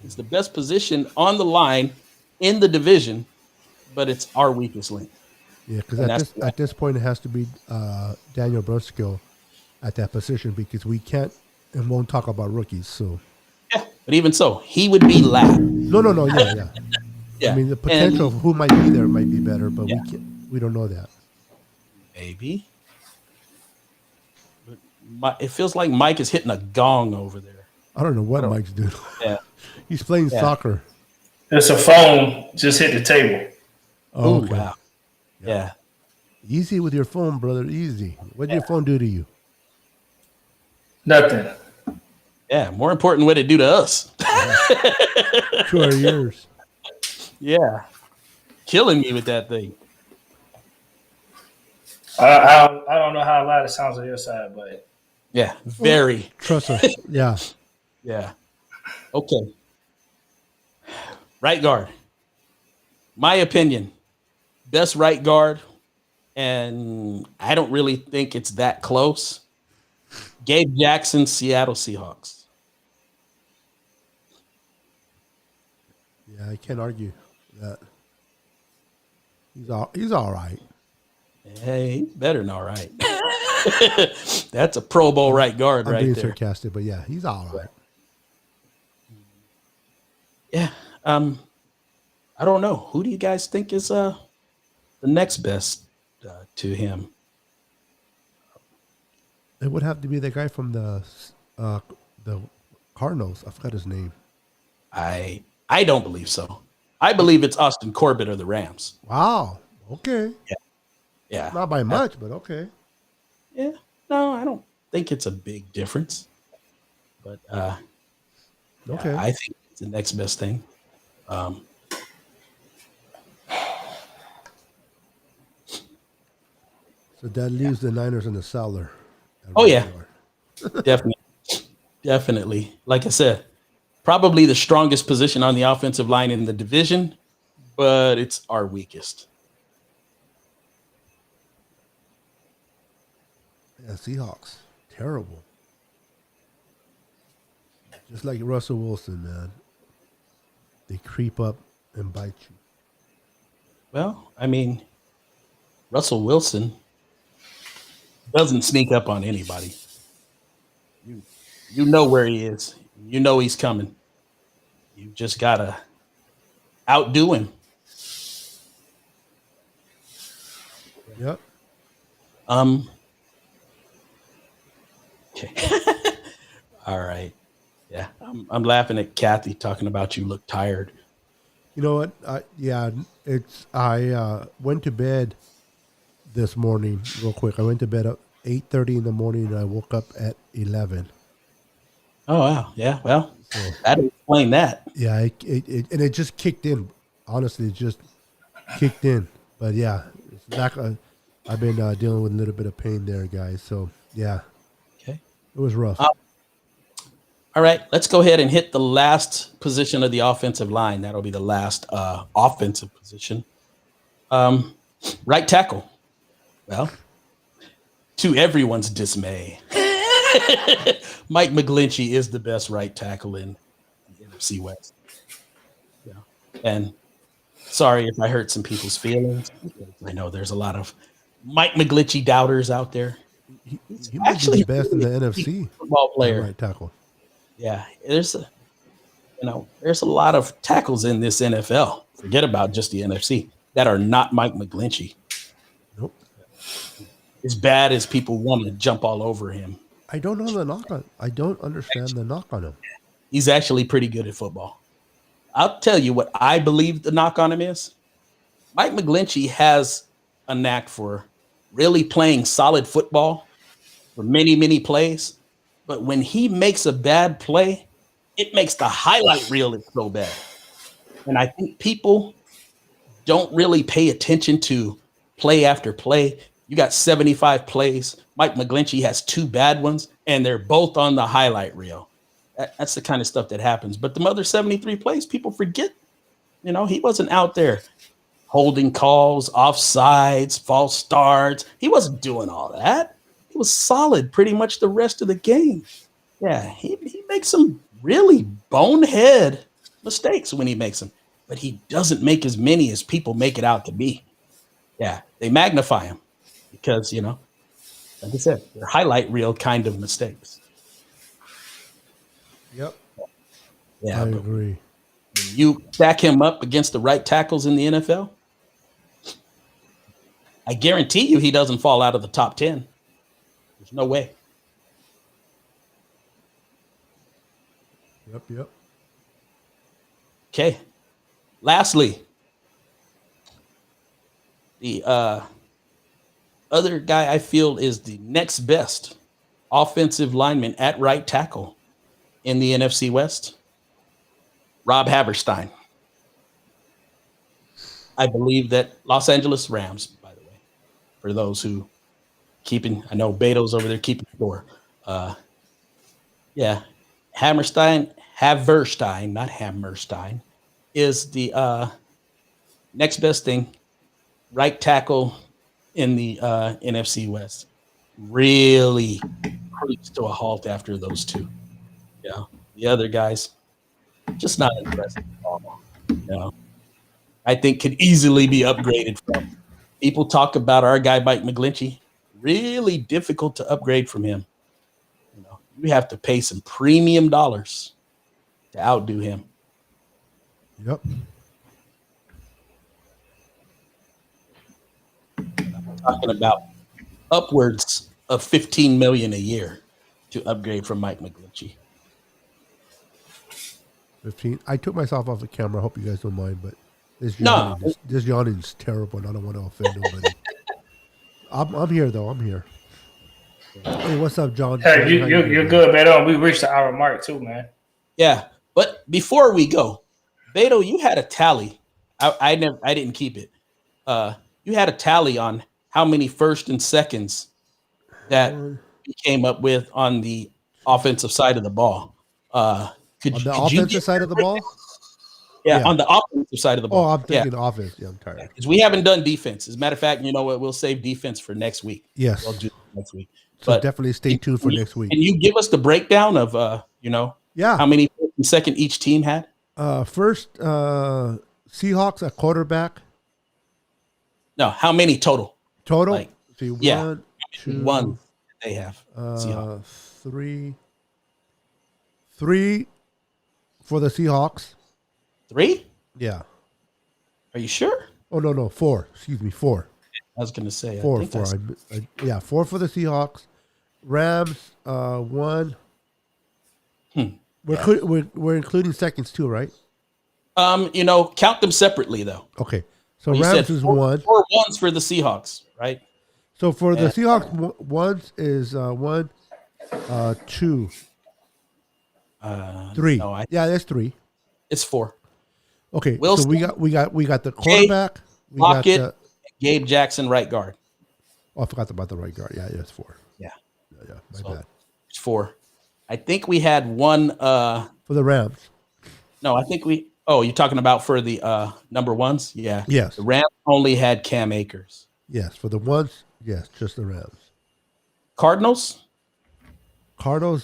It's the best position on the line in the division, but it's our weakest link. Yeah, because And at that's this point it has to be Daniel Brunskill at that position because we can't and won't talk about rookies. So yeah. But even so, he would be last. no, yeah. I Yeah. mean, the And potential of who might be there might be better, but yeah, we don't know that. maybe. But it feels like Mike is hitting a gong over there. I don't know what I don't- Mike's doing. Yeah. He's playing Yeah. soccer. There's a phone just hit the table. Oh, Oh, okay. wow. Yeah. Easy with your phone, brother. Easy. What did your phone do to you? Nothing. Yeah. More important, what it do to us. To our ears. Yeah. Killing me with that thing. I don't know how loud it sounds on your side, but Yeah. Very. Trust us. Yeah. Yeah. Okay. Right guard. My opinion, best right guard, and I don't really think it's that close. Gabe Jackson, Seattle Seahawks. Yeah, I can't argue that. He's all right. Hey, he's better than all right. That's a Pro Bowl right guard I'm right being there. sarcastic, but yeah, he's all right. Yeah. I don't know. Who do you guys think is the next best to him? It would have to be the guy from the Cardinals. I forgot his name. I don't believe so. I believe it's Austin Corbett or the Rams. Wow. Okay. Yeah. Not by much, but okay. Yeah. No, I don't think it's a big difference. But Okay. I think it's the next best thing. So that leaves the Niners in the cellar. Oh, yeah. Definitely. Like I said, probably the strongest position on the offensive line in the division, but it's our weakest. Yeah, Seahawks. Terrible. Just like Russell Wilson, man. They creep up and bite you. Well, I mean, Russell Wilson doesn't sneak up on anybody. You know where he is. You know he's coming. You just gotta outdo him. Yep. Okay. All right. Yeah. I'm laughing at Kathy talking about you look tired. You know what? I went to bed this morning real quick. I went to bed at 8:30 in the morning and I woke up at 11. Oh wow. Yeah. Well, that'd explain that. Yeah, it just kicked in. Honestly, it just kicked in. But yeah, it's back. I've been dealing with a little bit of pain there, guys. So yeah, Okay. it was rough. All right, let's go ahead and hit the last position of the offensive line. That'll be the last offensive position. Right tackle. Well, to everyone's dismay, Mike McGlinchey is the best right tackle in the NFC West. Yeah. And sorry if I hurt some people's feelings. I know there's a lot of Mike McGlinchey doubters out there. He might be the best in the NFC. Football player. Right tackle. Yeah, there's a lot of tackles in this NFL. Forget about just the NFC that are not Mike McGlinchey. Nope. As bad as people want to jump all over him, I don't know the knock on. I don't understand the knock on him. he's actually pretty good at football. I'll tell you what I believe the knock on him is. Mike McGlinchey has a knack for really playing solid football for many, many plays. But when he makes a bad play, it makes the highlight reel look so bad. And I think people don't really pay attention to play after play. You got 75 plays. Mike McGlinchey has 2 bad ones, and they're both on the highlight reel. That's the kind of stuff that happens. But the other 73 plays, people forget. He wasn't out there holding calls, offsides, false starts. He wasn't doing all that. He was solid pretty much the rest of the game. Yeah, he makes some really bonehead mistakes when he makes them. but he doesn't make as many as people make it out to be. Yeah, they magnify him because, like I said, they're highlight reel kind of mistakes. Yep. Yeah, I but agree. when you stack him up against the right tackles in the NFL, I guarantee you he doesn't fall out of the top 10. There's no way. Yep. Okay. Lastly, the other guy I feel is the next best offensive lineman at right tackle in the NFC West, Rob Haverstein. I believe that Los Angeles Rams, by the way, for those who I know Beto's over there keeping score. Yeah, Haverstein, not Hammerstein, is the next best thing, right tackle in the NFC West. Really creeps to a halt after those two. Yeah, the other guys just not impressive at all. I think could easily be upgraded from. People talk about our guy Mike McGlinchey. Really difficult to upgrade from him. You have to pay some premium dollars to outdo him. Yep. Talking about upwards of $15 million a year to upgrade from Mike McGlinchey. 15. I took myself off the camera. I hope you guys don't mind, but this yawning is terrible, and I don't want to offend nobody. I'm here though. I'm here. Hey, what's up, John? Hey, you're good, man. We reached the hour mark too, man. Yeah, but before we go, Beto, you had a tally. I didn't keep it. You had a tally on how many first and seconds that you came up with on the offensive side of the ball. Could the offensive side of the ball? Yeah, on the offensive side of the ball. Oh, I'm thinking offense. Yeah, I'm tired. Because we haven't done defense. As a matter of fact, you know what? We'll save defense for next week. Yes. We'll do next week. So but definitely stay tuned for next week. Can you give us the breakdown of, how many first and second each team had? First, Seahawks at quarterback. No, how many total? Total? Like, see, one, two. One they have. Three for the Seahawks. 3? Yeah. Are you sure? Oh, no. 4. Excuse me, 4. I was going to say. 4. 4 for the Seahawks. Rams, 1. We're including seconds too, right? Count them sepapprately though. Okay. So Rams is 1. 4 ones for the Seahawks, right? So for the Seahawks, ones is 1, 2, 3. No, that's 3. It's 4. Okay. Wilson, so we got the quarterback. Lockett, Gabe Jackson, right guard. Oh, I forgot about the right guard. Yeah, it's 4. Yeah. My bad. It's 4. I think we had one for the Rams. No, I think you're talking about for the number ones? Yeah. Yes. The Rams only had Cam Akers. Yes, for the ones, yes, just the Rams. Cardinals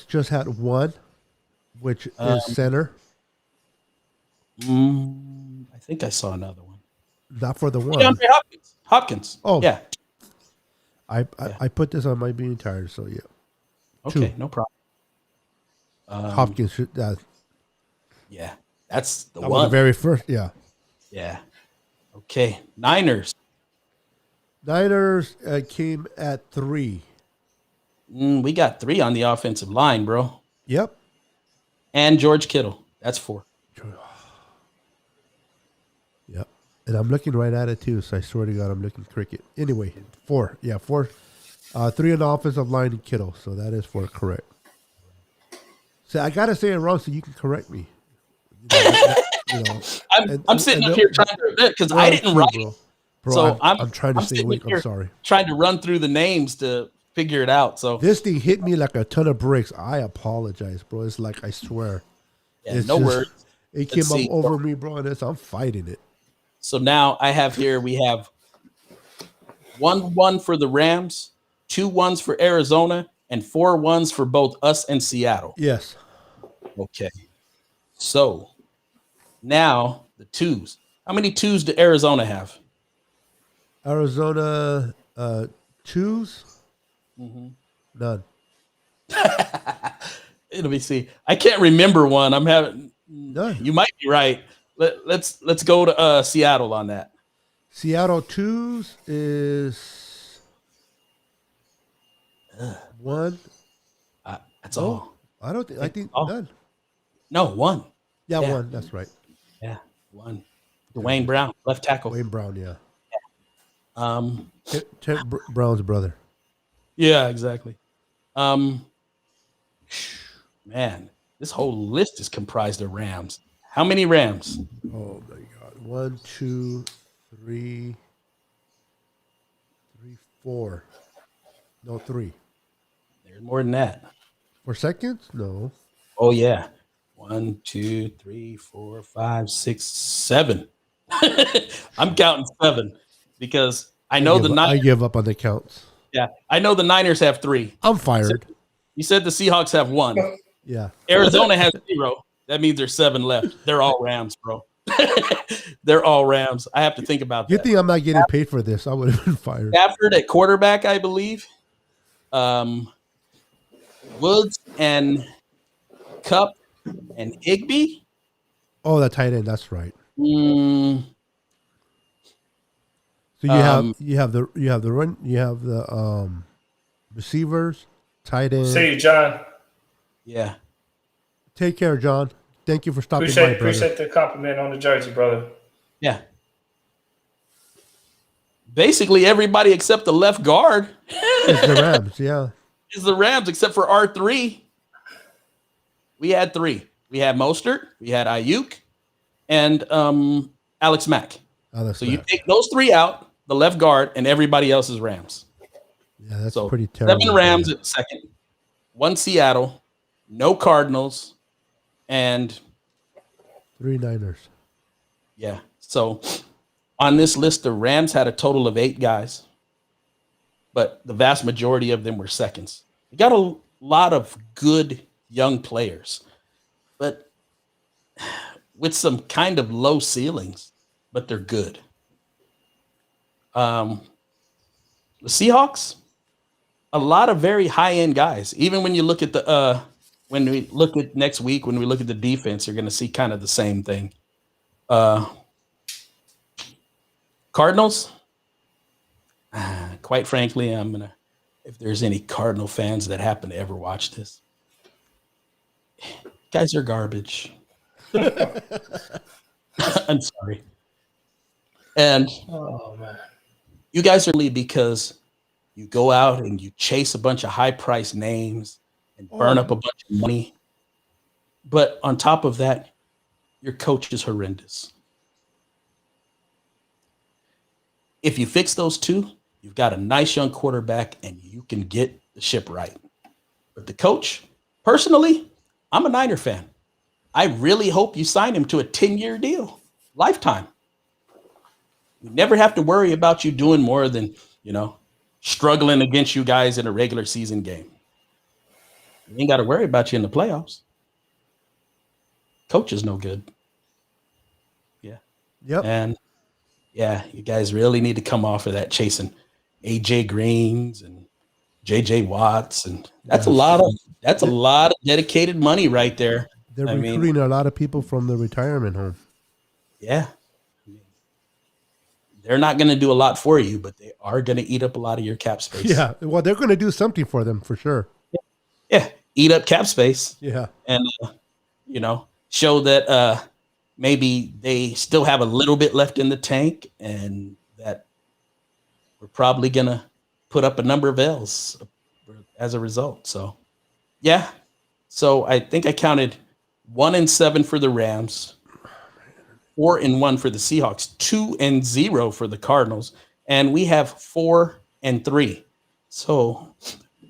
just had 1, which is center. I think I saw another one. Not for the one. DeAndre Hopkins. Oh, yeah. I put this on my being tired, so yeah. Okay, 2. no problem. Hopkins should. Yeah, that's the that one. Was the very first. Yeah. Yeah. Okay, Niners came at 3. We got 3 on the offensive line, bro. Yep. And George Kittle. That's 4. Yep. And I'm looking right at it too, so I swear to God, I'm looking cricket. Anyway, 4. Yeah, 4. 3 on the offensive line and Kittle, so that is 4 correct. So I gotta say it wrong so you can correct me. I'm sitting up here trying to because I didn't write. Bro, so I'm trying to stay awake. I'm sorry. Trying to run through the names to figure it out. So this thing hit me like a ton of bricks. I apologize, bro. It's like I swear. Yeah, no worries. It came up over me, bro, and I'm fighting it. So now we have 1 for the Rams, 2 ones for Arizona, and 4 ones for both us and Seattle. Yes. Okay. So now the twos. How many twos do Arizona have? Arizona twos? Mhm. None. Let me see. I can't remember one. I'm having. None. You might be right. Let's go to Seattle on that. Seattle twos is one. That's No, all. I don't think. I think Oh. none. No, one. Yeah, Yeah. one. That's right. Yeah, one. Dwayne Brown, left tackle. Wayne Brown. Yeah. Um, Ted Brown's brother. yeah, exactly. Man, this whole list is comprised of Rams. How many Rams? Oh my God! 1, 2, 3, 4. No, 3. There's more than that. 4 seconds? No. Oh yeah. 1, 2, 3, 4, 5, 6, 7. I'm counting 7 because I know the I Niners. give up on the counts. Yeah, I know the Niners have 3. I'm fired. You said the Seahawks have 1. Yeah. Arizona has 0. That means there's 7 left. They're all Rams, bro. They're all Rams. I have to think about You that. think I'm not getting paid for this? I would have been fired. Stafford at quarterback, I believe. Woods and Cup and Igby. Oh, the tight end. That's right. Mm, So you have the run, you have the receivers, tight end. See you, John. yeah. Take care, John. Thank you for stopping by, brother. Appreciate the compliment on the jersey, brother. Yeah. Basically, everybody except the left guard It's the Rams, yeah. is the Rams, except for R3. We had 3. We had Mostert, we had Ayuk, and Alex Mack. So you take those 3 out, the left guard, and everybody else is Rams. Yeah, that's So pretty terrible. 7 Rams at second, 1 Seattle, no Cardinals, and 3 Niners. yeah. So on this list, the Rams had a total of 8 guys, but the vast majority of them were seconds. You got a lot of good young players, but with some kind of low ceilings, but they're good. The Seahawks, a lot of very high-end guys. Even when you look at the when we look at next week, when we look at the defense, you're going to see kind of the same thing. Cardinals, quite frankly, if there's any Cardinal fans that happen to ever watch this, guys are garbage. I'm sorry. And Oh man, you guys are only because you go out and you chase a bunch of high-priced names and burn up a bunch of money. But on top of that, your coach is horrendous. If you fix those 2, you've got a nice young quarterback and you can get the ship right. But the coach, personally, I'm a Niner fan. I really hope you sign him to a 10-year deal, lifetime. We never have to worry about you doing more than, struggling against you guys in a regular season game. You ain't got to worry about you in the playoffs. Coach is no good. Yeah. Yep. And yeah, you guys really need to come off of that chasing AJ Greens and JJ Watts, and that's a lot of dedicated money right there. They're recruiting a lot of people from the retirement home. Yeah. They're not going to do a lot for you, but they are going to eat up a lot of your cap space. Yeah. Well, they're going to do something for them for sure. Yeah. Eat up cap space. Yeah. And, show that maybe they still have a little bit left in the tank and that we're probably going to put up a number of L's as a result. So, yeah. So I think I counted 1-7 for the Rams, 4-1 for the Seahawks, 2-0 for the Cardinals, and we have 4-3. So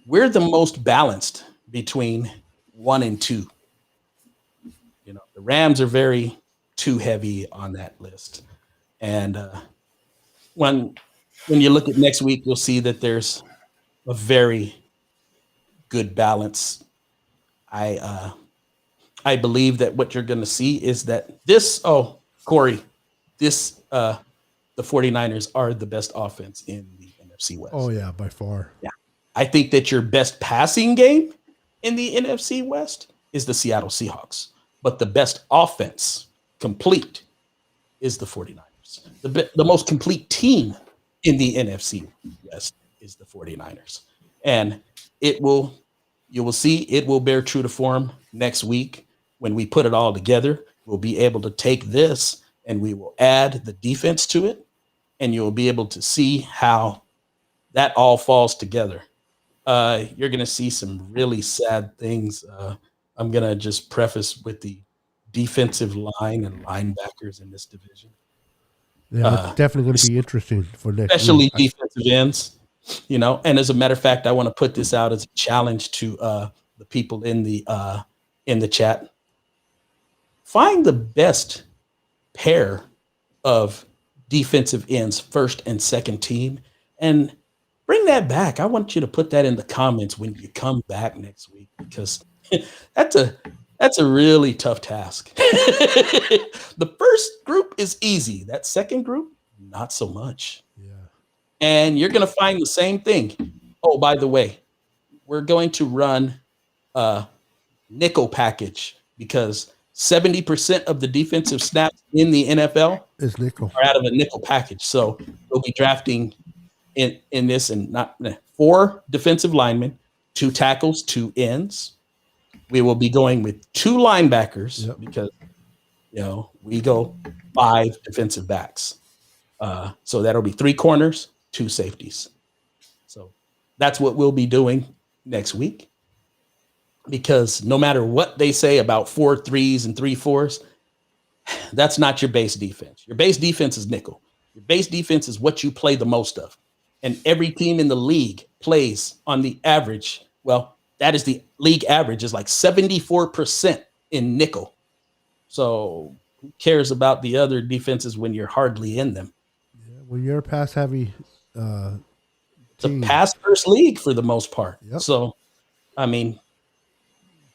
we're the most balanced between 1 and 2. The Rams are very too heavy on that list. And when you look at next week, you'll see that there's a very good balance. I believe that what you're going to see is that Corey, this the 49ers are the best offense in the NFC West. Oh yeah, by far. Yeah. I think that your best passing game in the NFC West is the Seattle Seahawks, but the best offense complete is the 49ers. The most complete team in the NFC West is the 49ers. And you will see it will bear true to form next week when we put it all together. We'll be able to take this and we will add the defense to it, and you'll be able to see how that all falls together. You're going to see some really sad things. I'm going to just preface with the defensive line and linebackers in this division, Yeah, it's definitely going to be interesting for next especially week. defensive ends. And as a matter of fact, I want to put this out as a challenge to the people in the chat. Find the best pair of defensive ends, first and second team, and bring that back. I want you to put that in the comments when you come back next week, because that's a really tough task. The first group is easy. That second group, not so much. Yeah. And you're going to find the same thing. Oh, by the way, we're going to run a nickel package because 70% of the defensive snaps in the NFL Is nickel. are out of a nickel package. So we'll be drafting in this, and not 4 defensive linemen, 2 tackles, 2 ends. We will be going with 2 linebackers because we go 5 defensive backs. So that'll be 3 corners, 2 safeties. So that's what we'll be doing next week. Because no matter what they say about 4 3s and 3 4s, that's not your base defense. Your base defense is nickel. Your base defense is what you play the most of. And every team in the league plays on the average. Well, that is the league average is like 74% in nickel. So who cares about the other defenses when you're hardly in them? Yeah, when you're a pass heavy it's a pass first league for the most part. Yep. So, I mean,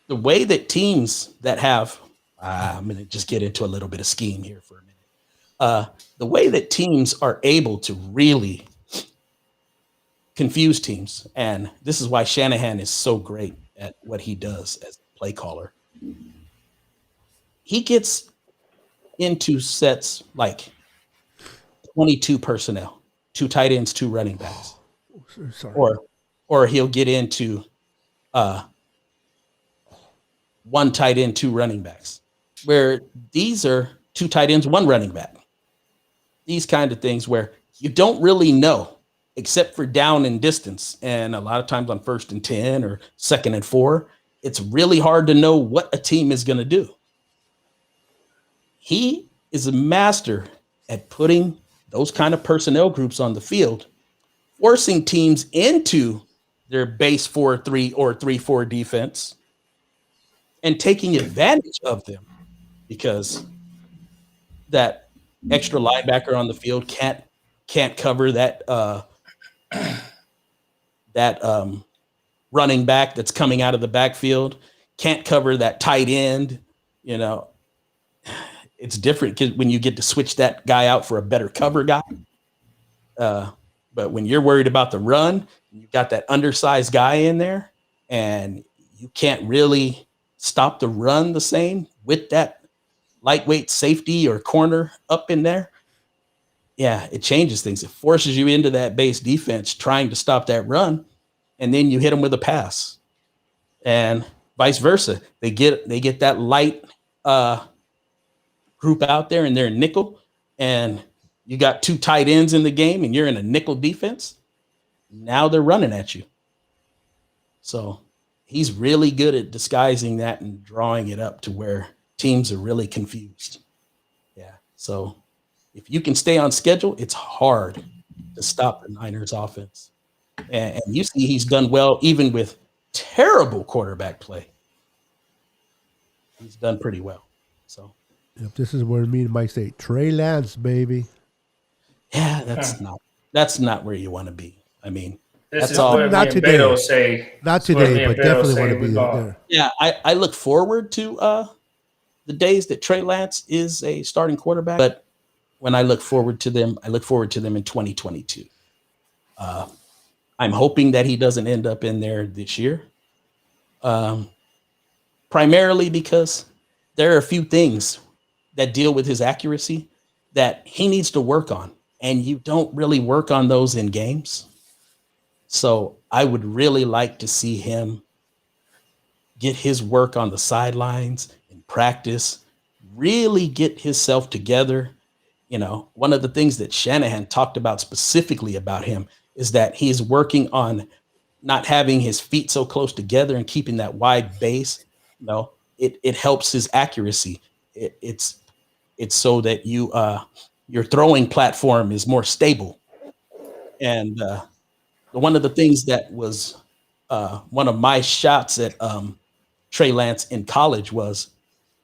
the way that teams that have, I'm going to just get into a little bit of scheme here for a minute. The way that teams are able to really confuse teams, and this is why Shanahan is so great at what he does as a play caller. He gets into sets like 22 personnel, 2 tight ends, 2 running backs. Sorry. Or he'll get into 1 tight end, 2 running backs, where these are 2 tight ends, 1 running back. These kind of things where you don't really know except for down and distance. And a lot of times on 1st and 10 or 2nd and 4, it's really hard to know what a team is going to do. He is a master at putting those kind of personnel groups on the field, forcing teams into their base 4-3 or 3-4 defense and taking advantage of them, because that extra linebacker on the field can't cover that running back that's coming out of the backfield, can't cover that tight end. It's different when you get to switch that guy out for a better cover guy. But when you're worried about the run, you've got that undersized guy in there, and you can't really stop the run the same with that lightweight safety or corner up in there. Yeah, it changes things. It forces you into that base defense trying to stop that run, and then you hit them with a pass, and vice versa. They get that light group out there, and they're in nickel, and you got 2 tight ends in the game, and you're in a nickel defense. Now they're running at you. So he's really good at disguising that and drawing it up to where teams are really confused. Yeah. So if you can stay on schedule, it's hard to stop the Niners offense. And you see he's done well even with terrible quarterback play. He's done pretty well. So this is where me and Mike say, Trey Lance, baby. Yeah, that's not where you want to be. I mean, this that's all. Not today. Say, not today, but definitely want to be there. Yeah, I look forward to the days that Trey Lance is a starting quarterback, but when I look forward to them in 2022. I'm hoping that he doesn't end up in there this year, um, primarily because there are a few things that deal with his accuracy that he needs to work on, and you don't really work on those in games. So I would really like to see him get his work on the sidelines in practice, really get himself together. One of the things that Shanahan talked about specifically about him is that he's working on not having his feet so close together and keeping that wide base. It helps his accuracy. It's so that your throwing platform is more stable. And one of the things that was one of my shots at Trey Lance in college was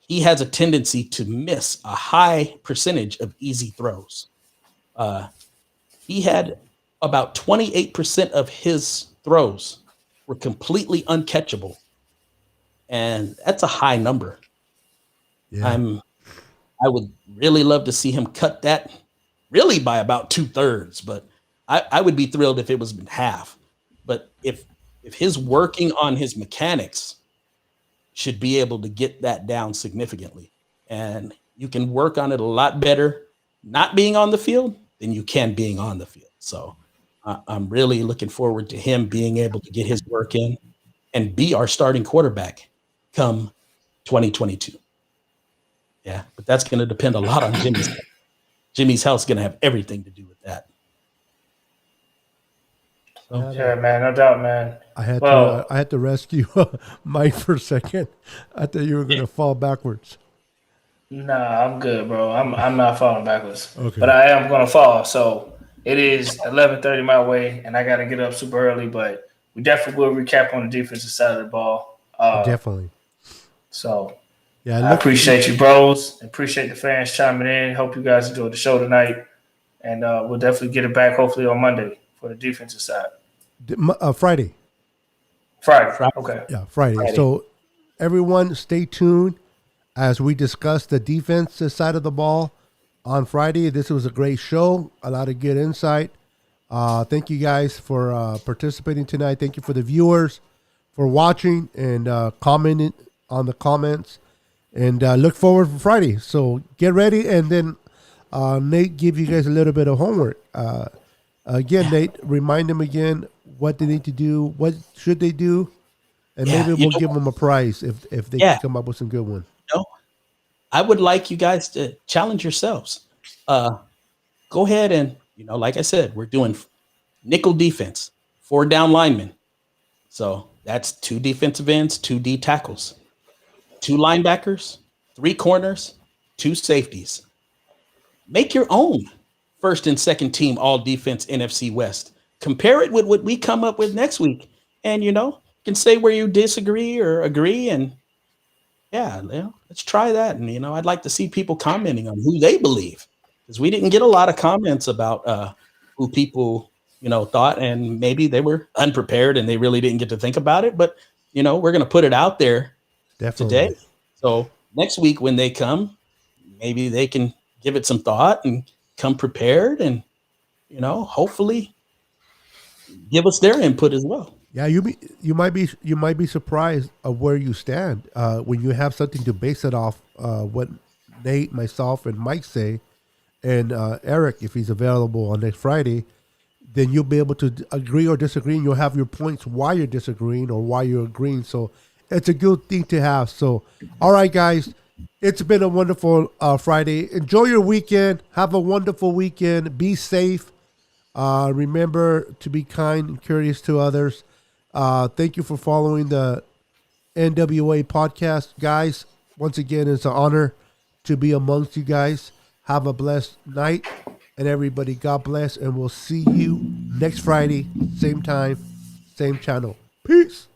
he has a tendency to miss a high percentage of easy throws. He had about 28% of his throws were completely uncatchable. And that's a high number. Yeah. I would really love to see him cut that really by about 2/3, but I would be thrilled if it was half. But if his working on his mechanics should be able to get that down significantly. And you can work on it a lot better not being on the field than you can being on the field. So I'm really looking forward to him being able to get his work in and be our starting quarterback come 2022. Yeah, but that's going to depend a lot on Jimmy's health. Jimmy's health is going to have everything to do with that. So, Yeah, man, no doubt, man. I had to rescue Mike for a second. I thought you were going to fall backwards. Nah, I'm good, bro. I'm not falling backwards. Okay. But I am gonna fall. So it is 11:30 my way, and I gotta get up super early. But we definitely will recap on the defensive side of the ball. Definitely. So Yeah, I appreciate you, bros. Appreciate the fans chiming in. Hope you guys enjoyed the show tonight, and we'll definitely get it back hopefully on Monday for the defensive side. Friday. Okay. Yeah, Friday. So everyone stay tuned as we discuss the defensive side of the ball on Friday. This was a great show. A lot of good insight. Thank you guys for participating tonight. Thank you for the viewers for watching and commenting on the comments. And look forward for Friday. So get ready. And then Nate give you guys a little bit of homework. Again, Nate, remind them again what they need to do. What should they do? And maybe we'll give them a prize if they can come up with some good one. I would like you guys to challenge yourselves. Go ahead and, like I said, we're doing nickel defense, 4 down linemen. So that's 2 defensive ends, 2 D tackles, 2 linebackers, 3 corners, 2 safeties. Make your own first and second team all defense NFC West. Compare it with what we come up with next week. And, you can say where you disagree or agree. And let's try that. And, I'd like to see people commenting on who they believe, because we didn't get a lot of comments about who people, thought, and maybe they were unprepared and they really didn't get to think about it. But, we're going to put it out there today. So next week when they come, maybe they can give it some thought and come prepared and, hopefully give us their input as well. Yeah, you might be surprised of where you stand when you have something to base it off. What Nate, myself, and Mike say, and Eric, if he's available on next Friday, then you'll be able to agree or disagree, and you'll have your points why you're disagreeing or why you're agreeing. So it's a good thing to have. So, all right, guys, it's been a wonderful Friday. Enjoy your weekend. Have a wonderful weekend. Be safe. Remember to be kind and courteous to others. Thank you for following the N.W.A. podcast, guys. Once again, it's an honor to be amongst you guys. Have a blessed night, and everybody, God bless, and we'll see you next Friday, same time, same channel. Peace.